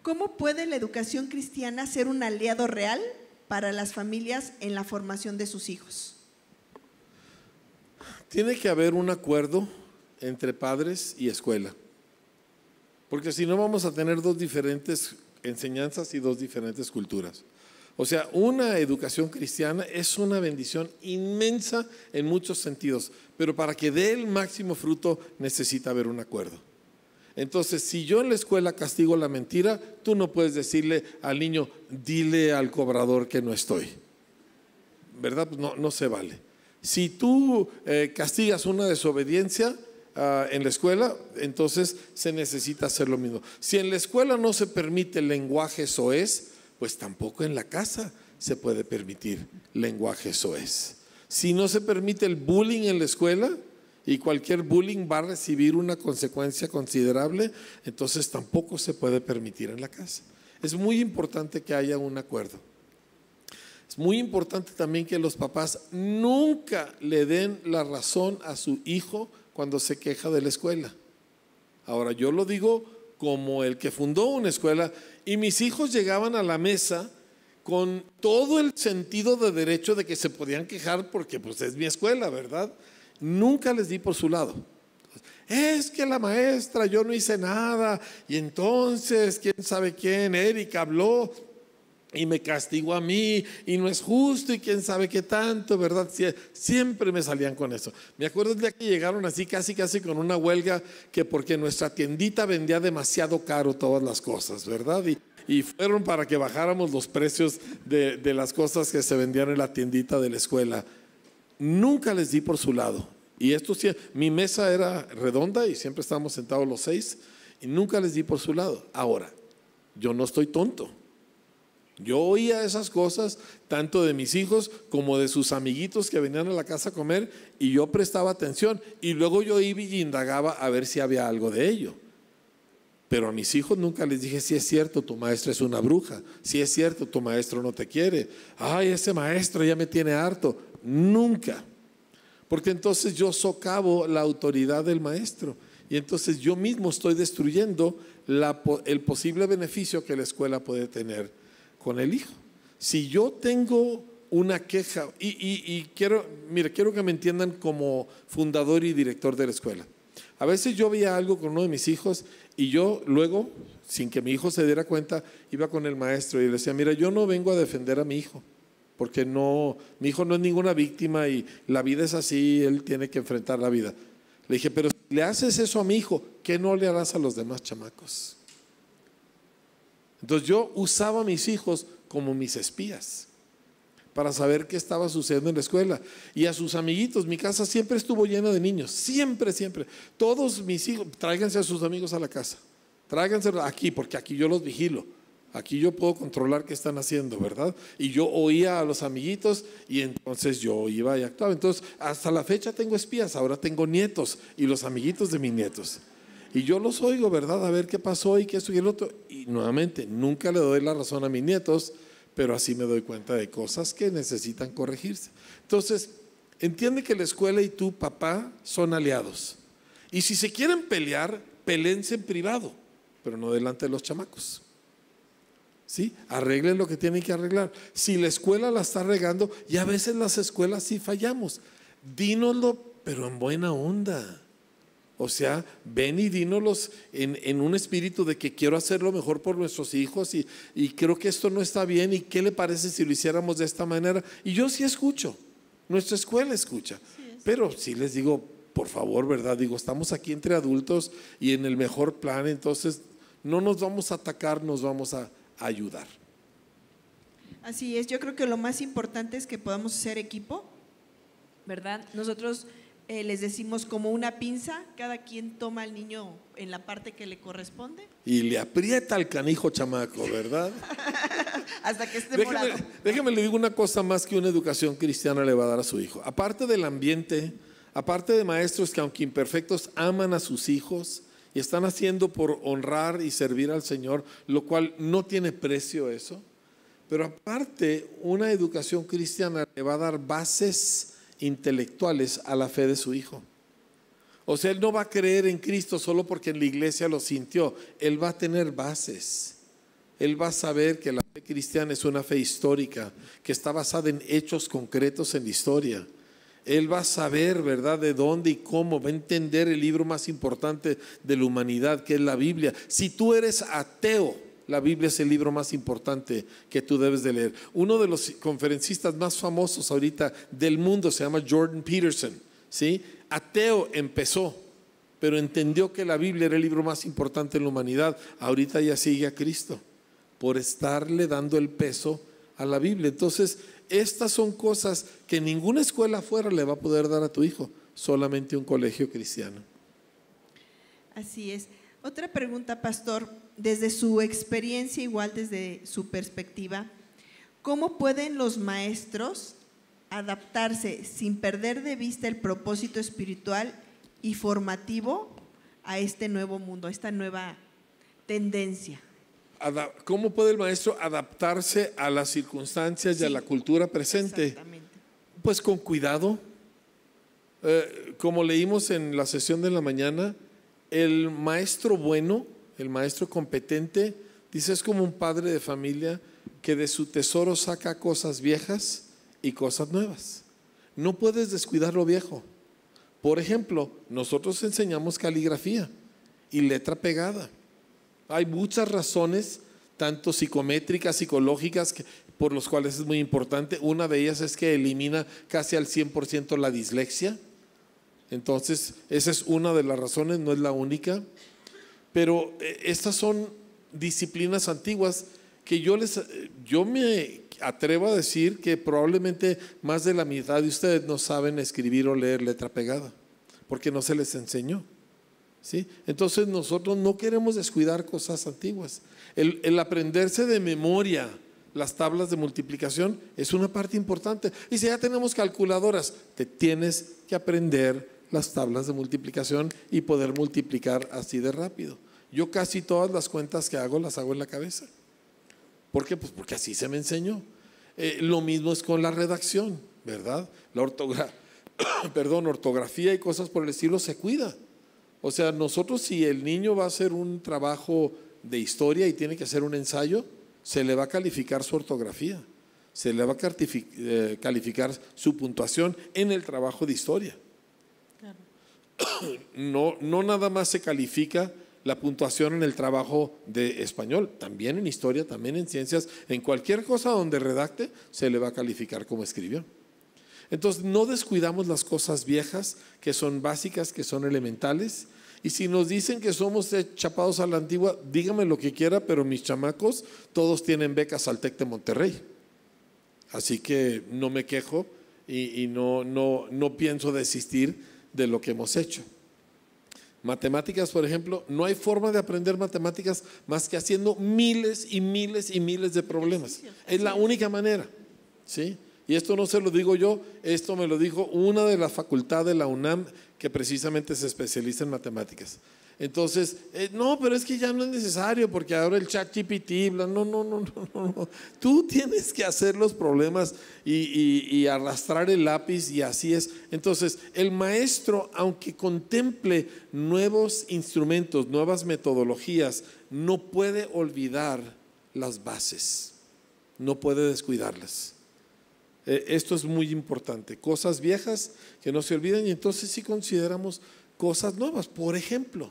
¿cómo puede la educación cristiana ser un aliado real para las familias en la formación de sus hijos? Tiene que haber un acuerdo entre padres y escuela, porque si no vamos a tener 2 diferentes enseñanzas y 2 diferentes culturas. O sea, una educación cristiana es una bendición inmensa en muchos sentidos, pero para que dé el máximo fruto necesita haber un acuerdo. Entonces, si yo en la escuela castigo la mentira, tú no puedes decirle al niño, dile al cobrador que no estoy, ¿verdad? Pues no se vale. Si tú castigas una desobediencia en la escuela, entonces se necesita hacer lo mismo. Si en la escuela no se permite el lenguaje soez, pues tampoco en la casa se puede permitir lenguaje soez. Si no se permite el bullying en la escuela, y cualquier bullying va a recibir una consecuencia considerable, entonces tampoco se puede permitir en la casa. Es muy importante que haya un acuerdo. Es muy importante también que los papás nunca le den la razón a su hijo cuando se queja de la escuela. Ahora, yo lo digo como el que fundó una escuela, y mis hijos llegaban a la mesa con todo el sentido de derecho de que se podían quejar porque pues es mi escuela, ¿verdad? Nunca les di por su lado. Es que la maestra, yo no hice nada, y entonces quién sabe quién, Erika habló y me castigó a mí y no es justo y quién sabe qué tanto, ¿verdad? Siempre me salían con eso. Me acuerdo el día que llegaron así casi con una huelga, que porque nuestra tiendita vendía demasiado caro todas las cosas, ¿verdad? Y fueron para que bajáramos los precios de las cosas que se vendían en la tiendita de la escuela. Nunca les di por su lado. Y esto sí, mi mesa era redonda y siempre estábamos sentados los 6 y nunca les di por su lado. Ahora, yo no estoy tonto. Yo oía esas cosas tanto de mis hijos como de sus amiguitos que venían a la casa a comer, y yo prestaba atención y luego yo iba y indagaba a ver si había algo de ello. Pero a mis hijos nunca les dije, si es cierto, tu maestra es una bruja, si es cierto, tu maestro no te quiere, ay, ese maestro ya me tiene harto. Nunca, porque entonces yo socavo la autoridad del maestro y entonces yo mismo estoy destruyendo el posible beneficio que la escuela puede tener con el hijo. Si yo tengo una queja, y quiero que me entiendan como fundador y director de la escuela. A veces yo veía algo con uno de mis hijos y yo luego, sin que mi hijo se diera cuenta, iba con el maestro y le decía, mira, yo no vengo a defender a mi hijo, porque mi hijo no es ninguna víctima y la vida es así, él tiene que enfrentar la vida. Le dije, pero si le haces eso a mi hijo, ¿qué no le harás a los demás chamacos? Entonces yo usaba a mis hijos como mis espías para saber qué estaba sucediendo en la escuela. Y a sus amiguitos, mi casa siempre estuvo llena de niños, siempre. Todos mis hijos, tráiganse a sus amigos a la casa, tráiganselos aquí, porque aquí yo los vigilo. Aquí yo puedo controlar qué están haciendo, ¿verdad? Y yo oía a los amiguitos y entonces yo iba y actuaba. Entonces, hasta la fecha tengo espías, ahora tengo nietos y los amiguitos de mis nietos. Y yo los oigo, ¿verdad? A ver qué pasó y qué esto y el otro. Y nuevamente, nunca le doy la razón a mis nietos, pero así me doy cuenta de cosas que necesitan corregirse. Entonces, entiende que la escuela y tu papá son aliados. Y si se quieren pelear, peléense en privado, pero no delante de los chamacos. ¿sí? Arreglen lo que tienen que arreglar. Si la escuela la está regando, y a veces las escuelas sí fallamos, dínoslo, pero en buena onda. O sea, ven y dínoslos en un espíritu de que quiero hacer lo mejor por nuestros hijos y creo que esto no está bien, y qué le parece si lo hiciéramos de esta manera. Y yo sí escucho, nuestra escuela escucha, pero sí les digo, por favor, ¿verdad? Digo, estamos aquí entre adultos y en el mejor plan, entonces no nos vamos a atacar, nos vamos a ayudar. Así es, yo creo que lo más importante es que podamos ser equipo, ¿verdad? Nosotros les decimos como una pinza, cada quien toma al niño en la parte que le corresponde. Y le aprieta al canijo chamaco, ¿verdad? Hasta que esté morado. Déjeme le digo una cosa más que una educación cristiana le va a dar a su hijo. Aparte del ambiente, aparte de maestros que aunque imperfectos aman a sus hijos y están haciendo por honrar y servir al Señor, lo cual no tiene precio eso, pero aparte una educación cristiana le va a dar bases intelectuales a la fe de su hijo. O sea, él no va a creer en Cristo solo porque en la iglesia lo sintió, él va a tener bases. Él va a saber que la fe cristiana es una fe histórica, que está basada en hechos concretos en la historia. Él va a saber, ¿verdad?, de dónde y cómo, va a entender el libro más importante de la humanidad, que es la Biblia. Si tú eres ateo, la Biblia es el libro más importante que tú debes de leer. Uno de los conferencistas más famosos ahorita del mundo se llama Jordan Peterson, ¿sí? Ateo empezó, pero entendió que la Biblia era el libro más importante en la humanidad. Ahorita ya sigue a Cristo por estarle dando el peso a la Biblia. Entonces, estas son cosas que ninguna escuela afuera le va a poder dar a tu hijo, solamente un colegio cristiano. Así es. Otra pregunta, pastor, desde su experiencia, igual desde su perspectiva, ¿cómo pueden los maestros adaptarse sin perder de vista el propósito espiritual y formativo a este nuevo mundo, a esta nueva tendencia? ¿Cómo puede el maestro adaptarse a las circunstancias y a la cultura presente? Exactamente. Pues con cuidado. Como leímos en la sesión de la mañana, el maestro bueno, el maestro competente, dice, es como un padre de familia que de su tesoro saca cosas viejas y cosas nuevas. No puedes descuidar lo viejo. Por ejemplo, nosotros enseñamos caligrafía y letra pegada. Hay muchas razones, tanto psicométricas, psicológicas, por los cuales es muy importante. Una de ellas es que elimina casi al 100% la dislexia. Entonces, esa es una de las razones, no es la única. Pero estas son disciplinas antiguas que yo me atrevo a decir que probablemente más de la mitad de ustedes no saben escribir o leer letra pegada, porque no se les enseñó. ¿Sí? Entonces nosotros no queremos descuidar cosas antiguas. El aprenderse de memoria las tablas de multiplicación es una parte importante. Y si ya tenemos calculadoras, te tienes que aprender las tablas de multiplicación y poder multiplicar así de rápido. Yo casi todas las cuentas que hago las hago en la cabeza. ¿Por qué? Pues porque así se me enseñó. Lo mismo es con la redacción, ¿verdad? La ortografía y cosas por el estilo se cuida. O sea, nosotros, si el niño va a hacer un trabajo de historia y tiene que hacer un ensayo, se le va a calificar su ortografía, se le va a calificar su puntuación en el trabajo de historia. Claro. No nada más se califica la puntuación en el trabajo de español, también en historia, también en ciencias, en cualquier cosa donde redacte, se le va a calificar como escribió. Entonces, no descuidamos las cosas viejas que son básicas, que son elementales. Y si nos dicen que somos chapados a la antigua, dígame lo que quiera, pero mis chamacos todos tienen becas al TEC de Monterrey. Así que no me quejo y no pienso desistir de lo que hemos hecho. Matemáticas, por ejemplo, no hay forma de aprender matemáticas más que haciendo miles y miles y miles de problemas. Es la única manera, ¿sí? Y esto no se lo digo yo, esto me lo dijo una de la facultad de la UNAM que precisamente se especializa en matemáticas. Entonces, no, pero es que ya no es necesario porque ahora el ChatGPT, no. Tú tienes que hacer los problemas y arrastrar el lápiz y así es. Entonces, el maestro, aunque contemple nuevos instrumentos, nuevas metodologías, no puede olvidar las bases, no puede descuidarlas. Esto es muy importante, cosas viejas que no se olviden, y entonces sí consideramos cosas nuevas. Por ejemplo,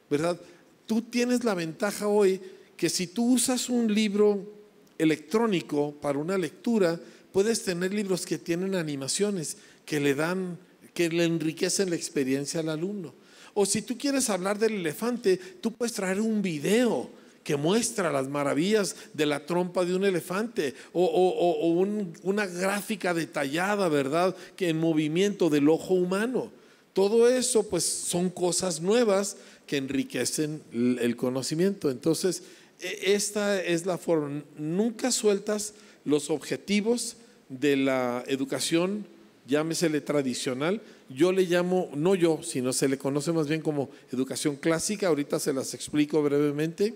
¿verdad? Tú tienes la ventaja hoy que si tú usas un libro electrónico para una lectura, puedes tener libros que tienen animaciones que le enriquecen la experiencia al alumno. O si tú quieres hablar del elefante, tú puedes traer un video que muestra las maravillas de la trompa de un elefante, o una gráfica detallada, ¿verdad?, que en movimiento del ojo humano. Todo eso pues son cosas nuevas que enriquecen el conocimiento. Entonces, esta es la forma. Nunca sueltas los objetivos de la educación, llámesele tradicional. Yo le llamo, no yo, sino se le conoce más bien como educación clásica. Ahorita se las explico brevemente.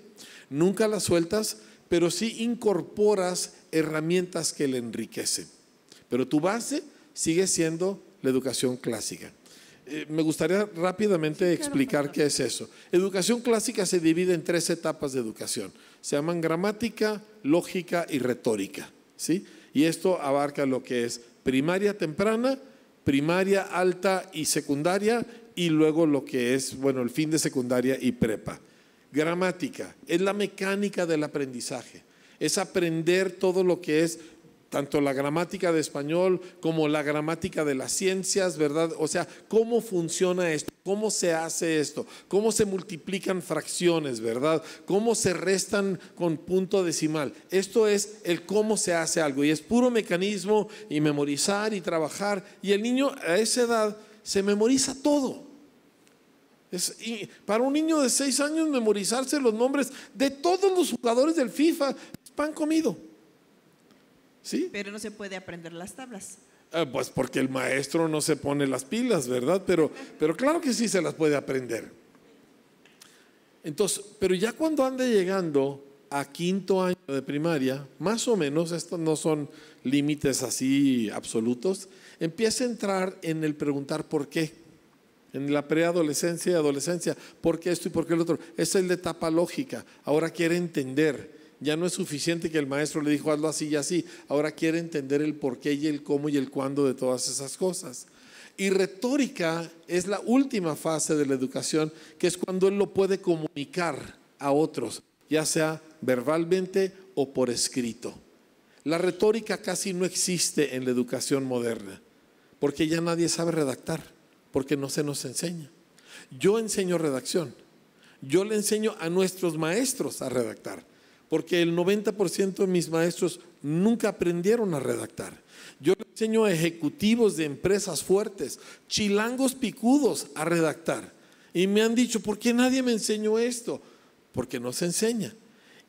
Nunca las sueltas, pero sí incorporas herramientas que le enriquecen. Pero tu base sigue siendo la educación clásica. Me gustaría rápidamente explicar qué es eso. Educación clásica se divide en 3 etapas de educación. Se llaman gramática, lógica y retórica, ¿sí? Y esto abarca lo que es primaria temprana, primaria alta y secundaria, y luego lo que es, bueno, el fin de secundaria y prepa. Gramática es la mecánica del aprendizaje, es aprender todo lo que es tanto la gramática de español como la gramática de las ciencias, ¿verdad? O sea, cómo funciona esto, cómo se hace esto, cómo se multiplican fracciones, ¿verdad? Cómo se restan con punto decimal. Esto es el cómo se hace algo, y es puro mecanismo y memorizar y trabajar, y el niño a esa edad se memoriza todo. Y para un niño de 6 años memorizarse los nombres de todos los jugadores del FIFA es pan comido. ¿Sí? Pero no se puede aprender las tablas. Pues porque el maestro no se pone las pilas, ¿verdad? Pero claro que sí se las puede aprender. Entonces, pero ya cuando ande llegando a 5º año de primaria, más o menos, estos no son límites así absolutos, empieza a entrar en el preguntar por qué. En la preadolescencia y adolescencia, ¿por qué esto y por qué el otro? Esa es la etapa lógica. Ahora quiere entender. Ya no es suficiente que el maestro le dijo hazlo así y así. Ahora quiere entender el por qué y el cómo y el cuándo de todas esas cosas. Y retórica es la última fase de la educación, que es cuando él lo puede comunicar a otros, ya sea verbalmente o por escrito. La retórica casi no existe en la educación moderna, porque ya nadie sabe redactar, porque no se nos enseña. Yo enseño redacción. Yo le enseño a nuestros maestros a redactar, porque el 90% de mis maestros nunca aprendieron a redactar. Yo le enseño a ejecutivos de empresas fuertes, chilangos picudos, a redactar. Y me han dicho, ¿por qué nadie me enseñó esto? Porque no se enseña.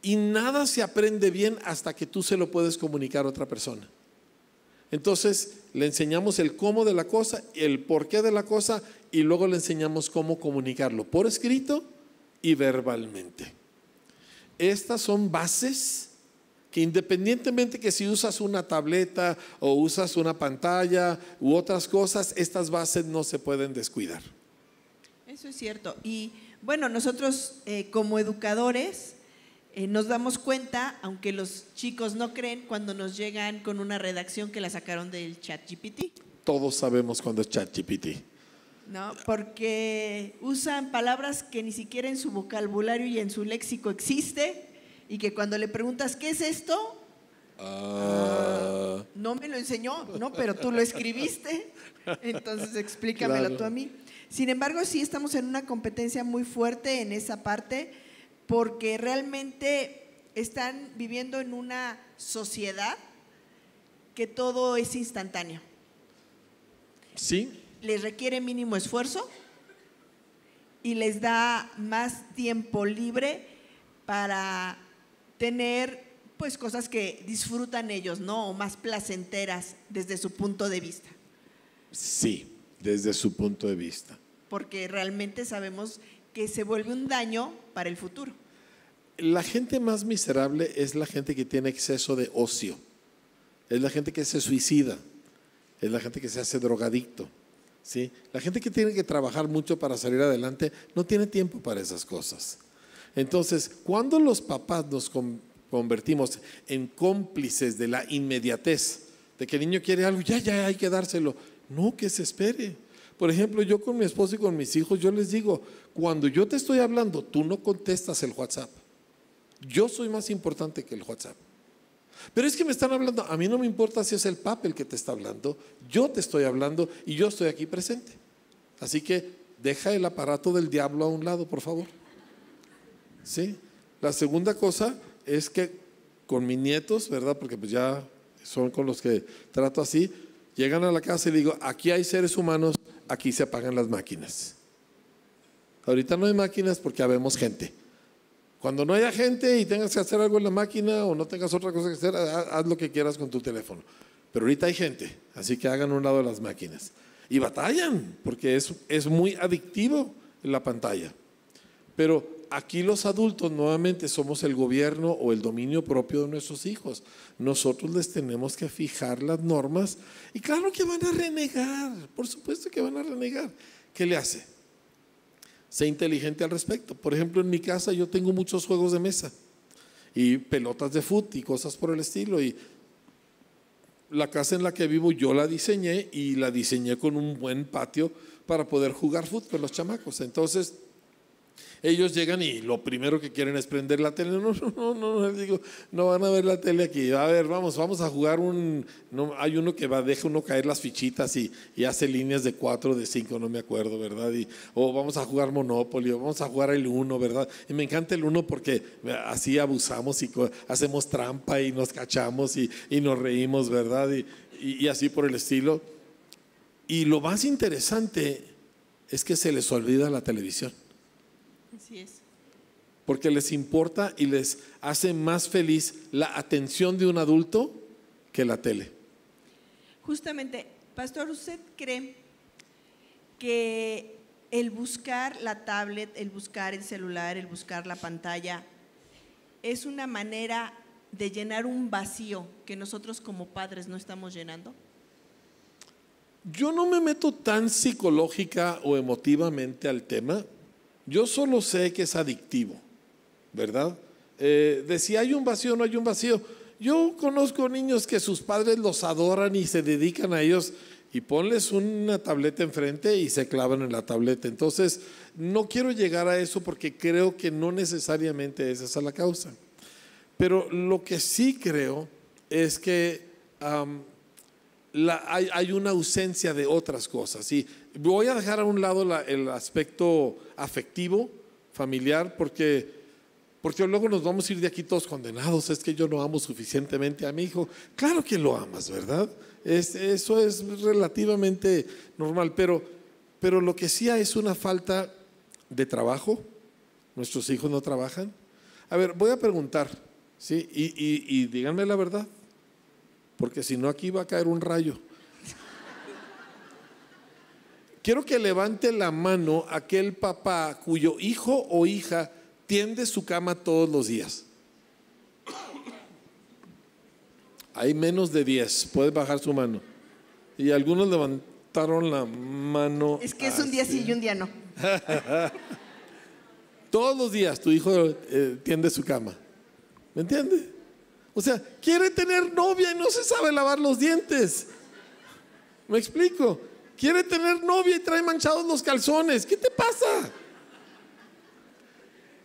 Y nada se aprende bien hasta que tú se lo puedes comunicar a otra persona. Entonces le enseñamos el cómo de la cosa, el por qué de la cosa, y luego le enseñamos cómo comunicarlo por escrito y verbalmente. Estas son bases que, independientemente que si usas una tableta o usas una pantalla u otras cosas, estas bases no se pueden descuidar. Eso es cierto. Y bueno, nosotros como educadores nos damos cuenta, aunque los chicos no creen, cuando nos llegan con una redacción que la sacaron del ChatGPT. Todos sabemos cuando es ChatGPT. No, porque usan palabras que ni siquiera en su vocabulario y en su léxico existe, y que cuando le preguntas ¿qué es esto? No me lo enseñó, no, pero tú lo escribiste, entonces explícamelo claro. Tú a mí. Sin embargo, sí estamos en una competencia muy fuerte en esa parte, porque realmente están viviendo en una sociedad que todo es instantáneo. Sí. Les requiere mínimo esfuerzo y les da más tiempo libre para tener pues cosas que disfrutan ellos, ¿no? O más placenteras desde su punto de vista. Sí, desde su punto de vista. Porque realmente sabemos que se vuelve un daño para el futuro. La gente más miserable es la gente que tiene exceso de ocio. Es la gente que se suicida. Es la gente que se hace drogadicto. ¿Sí? La gente que tiene que trabajar mucho para salir adelante no tiene tiempo para esas cosas. Entonces, cuando los papás nos convertimos en cómplices de la inmediatez, de que el niño quiere algo, ya hay que dárselo. No, que se espere. Por ejemplo, yo con mi esposo y con mis hijos, yo les digo, cuando yo te estoy hablando, tú no contestas el WhatsApp. Yo soy más importante que el WhatsApp. Pero es que me están hablando, a mí no me importa si es el Papa el que te está hablando, yo te estoy hablando y yo estoy aquí presente. Así que deja el aparato del diablo a un lado, por favor. ¿Sí? La segunda cosa es que con mis nietos, ¿verdad? Porque pues ya son con los que trato así, llegan a la casa y digo, aquí hay seres humanos, aquí se apagan las máquinas. Ahorita no hay máquinas porque habemos gente. Cuando no haya gente y tengas que hacer algo en la máquina o no tengas otra cosa que hacer, haz lo que quieras con tu teléfono. Pero ahorita hay gente, así que hagan un lado de las máquinas. Y batallan, porque es muy adictivo la pantalla. Pero aquí los adultos nuevamente somos el gobierno o el dominio propio de nuestros hijos. Nosotros les tenemos que fijar las normas y claro que van a renegar, por supuesto que van a renegar. ¿Qué le hace? Sé inteligente al respecto. Por ejemplo, en mi casa yo tengo muchos juegos de mesa y pelotas de fútbol y cosas por el estilo. Y la casa en la que vivo yo la diseñé y la diseñé con un buen patio para poder jugar fútbol con los chamacos. Entonces ellos llegan y lo primero que quieren es prender la tele. No, les digo, no van a ver la tele aquí. A ver, vamos a jugar hay uno que deja uno caer las fichitas y hace líneas de 4, de 5, no me acuerdo, ¿verdad? O vamos a jugar Monopoly, o vamos a jugar el Uno, ¿verdad? Y me encanta el Uno porque así abusamos y hacemos trampa y nos cachamos y nos reímos, ¿verdad? Y así por el estilo. Y lo más interesante es que se les olvida la televisión. Así es. Porque les importa y les hace más feliz la atención de un adulto que la tele. Justamente, pastor, ¿usted cree que el buscar la tablet, el buscar el celular, el buscar la pantalla es una manera de llenar un vacío que nosotros como padres no estamos llenando? Yo no me meto tan psicológica o emotivamente al tema. Yo solo sé que es adictivo, ¿verdad? De si hay un vacío o no hay un vacío. Yo conozco niños que sus padres los adoran y se dedican a ellos y ponles una tableta enfrente y se clavan en la tableta. Entonces, no quiero llegar a eso porque creo que no necesariamente esa es la causa. Pero lo que sí creo es que hay una ausencia de otras cosas. Y voy a dejar a un lado el aspecto afectivo, familiar, porque luego nos vamos a ir de aquí todos condenados. Es que yo no amo suficientemente a mi hijo. Claro que lo amas, ¿verdad? Eso es relativamente normal, pero lo que sí hay es una falta de trabajo. Nuestros hijos no trabajan. A ver, voy a preguntar, ¿sí? Y díganme la verdad, porque si no aquí va a caer un rayo. Quiero que levante la mano aquel papá cuyo hijo o hija tiende su cama todos los días. Hay menos de 10, puede bajar su mano. Y algunos levantaron la mano. Es que es un día sí y un día no. Todos los días tu hijo tiende su cama. ¿Me entiende? O sea, quiere tener novia y no se sabe lavar los dientes. ¿Me explico? Quiere tener novia y trae manchados los calzones. ¿Qué te pasa?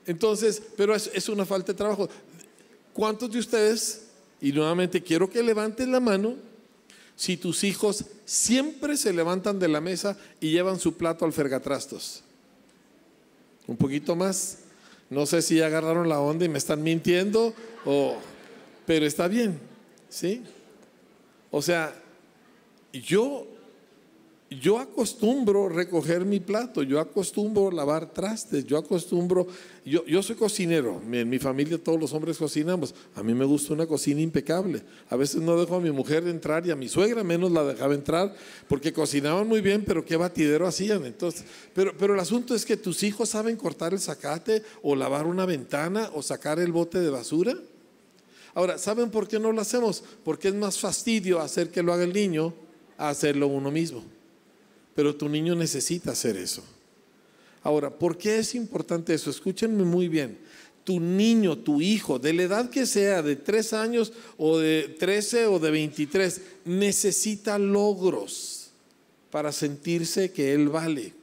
Entonces, pero es una falta de trabajo. ¿Cuántos de ustedes, y nuevamente quiero que levanten la mano, si tus hijos siempre se levantan de la mesa y llevan su plato al fergatrastos? Un poquito más. No sé si ya agarraron la onda y me están mintiendo, pero está bien, ¿sí? O sea, yo acostumbro recoger mi plato, yo acostumbro lavar trastes, yo soy cocinero, en mi familia todos los hombres cocinamos, a mí me gusta una cocina impecable, a veces no dejo a mi mujer entrar y a mi suegra menos la dejaba entrar porque cocinaban muy bien, pero qué batidero hacían. Entonces, pero el asunto es que tus hijos saben cortar el zacate o lavar una ventana o sacar el bote de basura. Ahora, ¿saben por qué no lo hacemos? Porque es más fastidio hacer que lo haga el niño a hacerlo uno mismo. Pero tu niño necesita hacer eso. Ahora, ¿por qué es importante eso? Escúchenme muy bien. tu niño, tu hijo, de la edad que sea, de 3 años o de 13 o de 23, necesita logros para sentirse que él vale.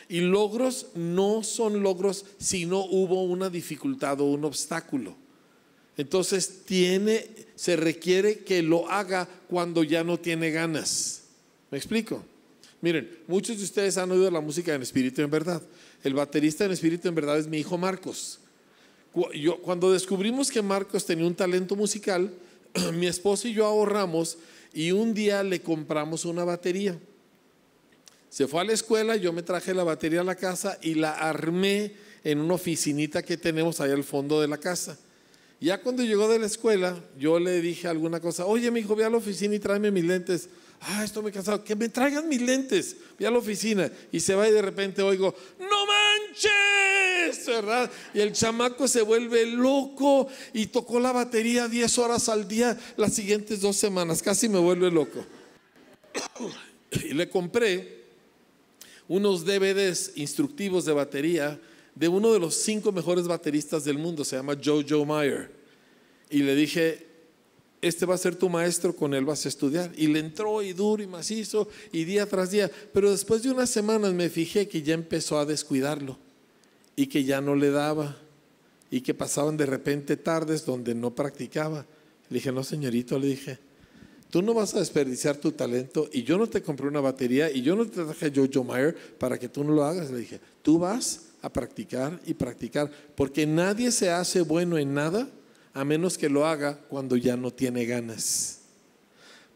Y logros no son logros si no hubo una dificultad o un obstáculo. Entonces se requiere que lo haga cuando ya no tiene ganas. ¿Me explico? Miren, muchos de ustedes han oído la música en Espíritu y en Verdad. El baterista en Espíritu y en Verdad es mi hijo Marcos. Cuando descubrimos que Marcos tenía un talento musical, mi esposo y yo ahorramos y un día le compramos una batería. Se fue a la escuela, yo me traje la batería a la casa y la armé en una oficinita que tenemos ahí al fondo de la casa. Ya cuando llegó de la escuela, yo le dije alguna cosa: oye, mi hijo, ve a la oficina y tráeme mis lentes. Estoy muy cansado, que me traigan mis lentes. Ve a la oficina. Y se va y de repente oigo: ¡no manches! ¿Verdad? Y el chamaco se vuelve loco y tocó la batería 10 horas al día las siguientes 2 semanas. Casi me vuelve loco. Y le compré unos DVDs instructivos de batería de uno de los 5 mejores bateristas del mundo. Se llama Jojo Meyer. Y le dije: este va a ser tu maestro, con él vas a estudiar. Y le entró y duro y macizo y día tras día. Pero después de unas semanas me fijé que ya empezó a descuidarlo y que ya no le daba y que pasaban de repente tardes donde no practicaba. Le dije: no, señorito, le dije, tú no vas a desperdiciar tu talento, y yo no te compré una batería y yo no te traje a Jojo Meyer para que tú no lo hagas. Le dije: tú vas a practicar y practicar, porque nadie se hace bueno en nada a menos que lo haga cuando ya no tiene ganas.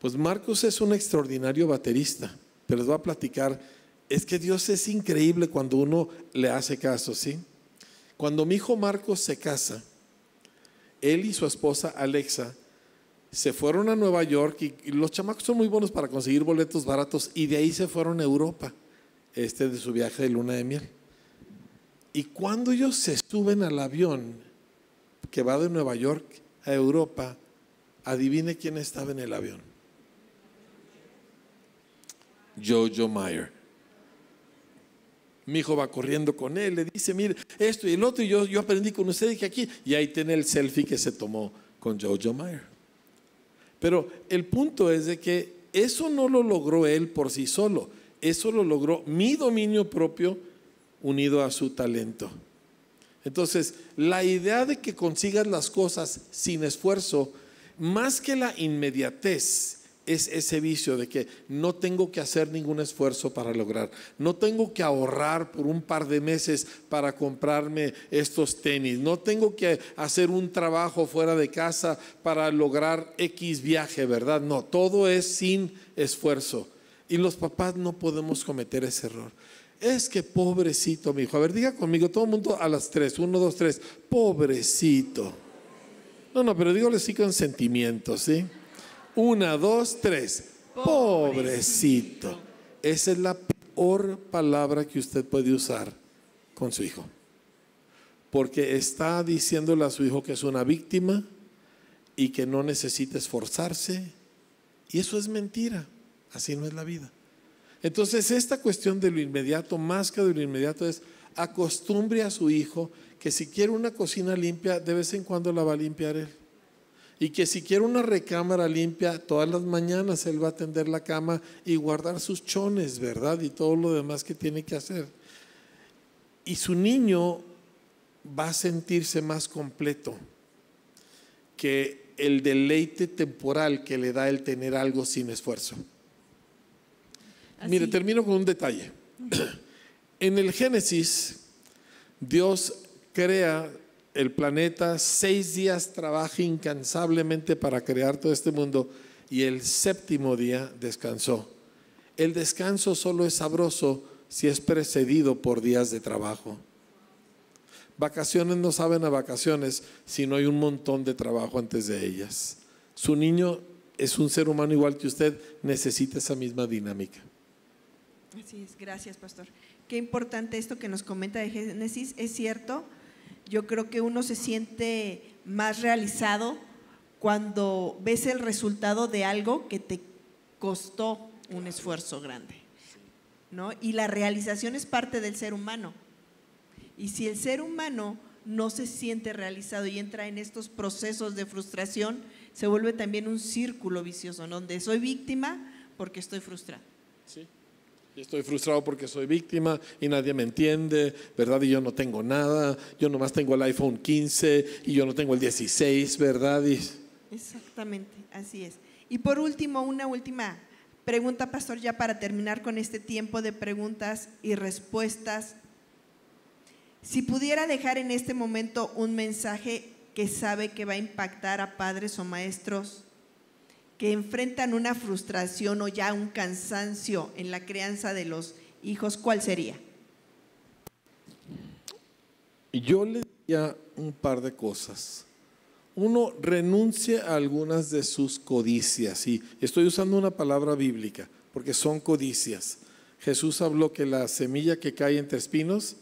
Pues Marcos es un extraordinario baterista, pero les voy a platicar, es que Dios es increíble cuando uno le hace caso, ¿sí? Cuando mi hijo Marcos se casa, él y su esposa Alexa se fueron a Nueva York, y los chamacos son muy buenos para conseguir boletos baratos, y de ahí se fueron a Europa, de su viaje de luna de miel. Y cuando ellos se suben al avión que va de Nueva York a Europa, adivine quién estaba en el avión. Jojo Meyer. Mi hijo va corriendo con él, le dice: mire, esto y el otro, y yo aprendí con usted, dije aquí, y ahí tiene el selfie que se tomó con Jojo Meyer. Pero el punto es de que eso no lo logró él por sí solo, eso lo logró mi dominio propio unido a su talento. Entonces, la idea de que consigas las cosas sin esfuerzo, más que la inmediatez, es ese vicio de que no tengo que hacer ningún esfuerzo para lograr, no tengo que ahorrar por un par de meses para comprarme estos tenis, no tengo que hacer un trabajo fuera de casa para lograr X viaje, ¿verdad? No, todo es sin esfuerzo, y los papás no podemos cometer ese error. Es que pobrecito mi hijo. A ver, diga conmigo todo el mundo a las 3, 1, 2, 3, pobrecito. No, pero dígale sí con sentimientos, ¿sí? 1, 2, 3, pobrecito. Esa es la peor palabra que usted puede usar con su hijo, porque está diciéndole a su hijo que es una víctima y que no necesita esforzarse, y eso es mentira. Así no es la vida. Entonces, esta cuestión de lo inmediato, más que de lo inmediato, es: acostumbre a su hijo que si quiere una cocina limpia, de vez en cuando la va a limpiar él, y que si quiere una recámara limpia, todas las mañanas él va a tender la cama y guardar sus chones, ¿verdad? Y todo lo demás que tiene que hacer. Y su niño va a sentirse más completo que el deleite temporal que le da el tener algo sin esfuerzo. Así. Mire, termino con un detalle. En el Génesis, Dios crea el planeta, 6 días trabaja incansablemente para crear todo este mundo, y el 7º día descansó. El descanso solo es sabroso si es precedido por días de trabajo. Vacaciones no saben a vacaciones si no hay un montón de trabajo antes de ellas. Su niño es un ser humano igual que usted, necesita esa misma dinámica. Así es, gracias, pastor. Qué importante esto que nos comenta de Génesis, es cierto. Yo creo que uno se siente más realizado cuando ves el resultado de algo que te costó un esfuerzo grande, ¿no? Y la realización es parte del ser humano. Y si el ser humano no se siente realizado y entra en estos procesos de frustración, se vuelve también un círculo vicioso, ¿no? Donde soy víctima porque estoy frustrado. Sí. Estoy frustrado porque soy víctima y nadie me entiende, ¿verdad? Y yo no tengo nada, yo nomás tengo el iPhone 15 y yo no tengo el 16, ¿verdad? Exactamente, así es. Y por último, una última pregunta, pastor, ya para terminar con este tiempo de preguntas y respuestas. Si pudiera dejar en este momento un mensaje que sabe que va a impactar a padres o maestros que enfrentan una frustración o ya un cansancio en la crianza de los hijos, ¿cuál sería? Yo le diría un par de cosas. Uno, renuncie a algunas de sus codicias. Y estoy usando una palabra bíblica porque son codicias. Jesús habló que la semilla que cae entre espinos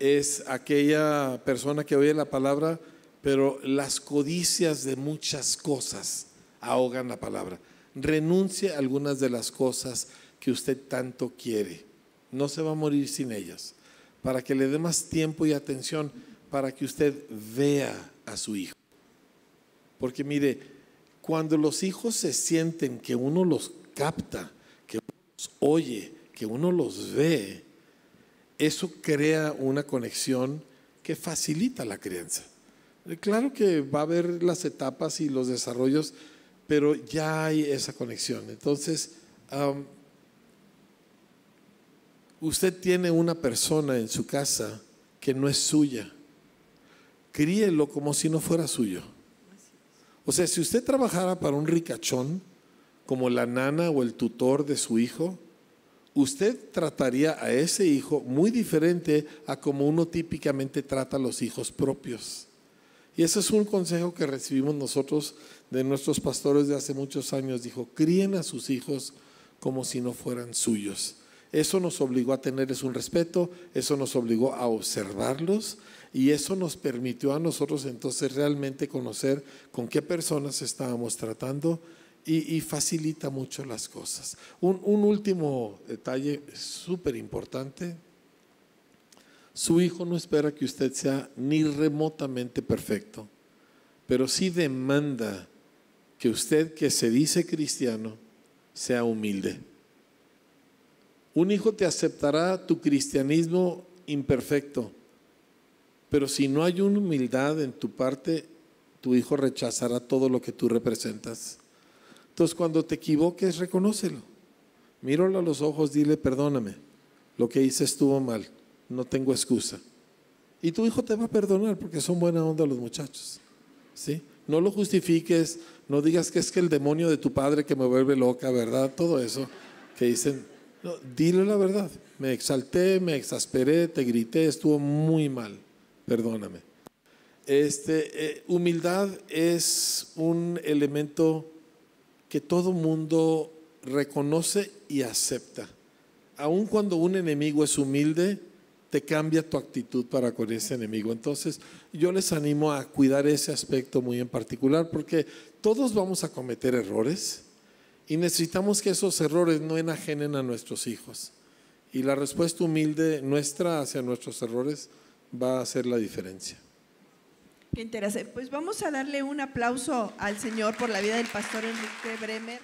es aquella persona que oye la palabra, pero las codicias de muchas cosas ahogan la palabra. Renuncie a algunas de las cosas que usted tanto quiere. No se va a morir sin ellas. Para que le dé más tiempo y atención, para que usted vea a su hijo. Porque mire, cuando los hijos se sienten que uno los capta, que uno los oye, que uno los ve, eso crea una conexión que facilita la crianza. Claro que va a haber las etapas y los desarrollos, pero ya hay esa conexión. Entonces, usted tiene una persona en su casa que no es suya. Críelo como si no fuera suyo. O sea, si usted trabajara para un ricachón, como la nana o el tutor de su hijo, usted trataría a ese hijo muy diferente a como uno típicamente trata a los hijos propios. Y ese es un consejo que recibimos nosotros de nuestros pastores de hace muchos años. Dijo, críen a sus hijos como si no fueran suyos. Eso nos obligó a tenerles un respeto, eso nos obligó a observarlos y eso nos permitió a nosotros entonces realmente conocer con qué personas estábamos tratando y facilita mucho las cosas. Un último detalle súper importante. Su hijo no espera que usted sea ni remotamente perfecto, pero sí demanda que usted, que se dice cristiano, sea humilde. Un hijo te aceptará tu cristianismo imperfecto, pero si no hay una humildad en tu parte, tu hijo rechazará todo lo que tú representas. Entonces, cuando te equivoques, reconócelo. Míralo a los ojos, dile, perdóname, lo que hice estuvo mal. No tengo excusa. Y tu hijo te va a perdonar porque son buena onda los muchachos. ¿Sí? No lo justifiques, no digas que es que el demonio de tu padre que me vuelve loca, ¿verdad? Todo eso que dicen. No, dile la verdad. Me exalté, me exasperé, te grité, estuvo muy mal. Perdóname. Humildad es un elemento que todo mundo reconoce y acepta. Aun cuando un enemigo es humilde, te cambia tu actitud para con ese enemigo. Entonces, yo les animo a cuidar ese aspecto muy en particular, porque todos vamos a cometer errores y necesitamos que esos errores no enajenen a nuestros hijos. Y la respuesta humilde nuestra hacia nuestros errores va a hacer la diferencia. Qué interesante. Pues vamos a darle un aplauso al Señor por la vida del pastor Enrique Bremer.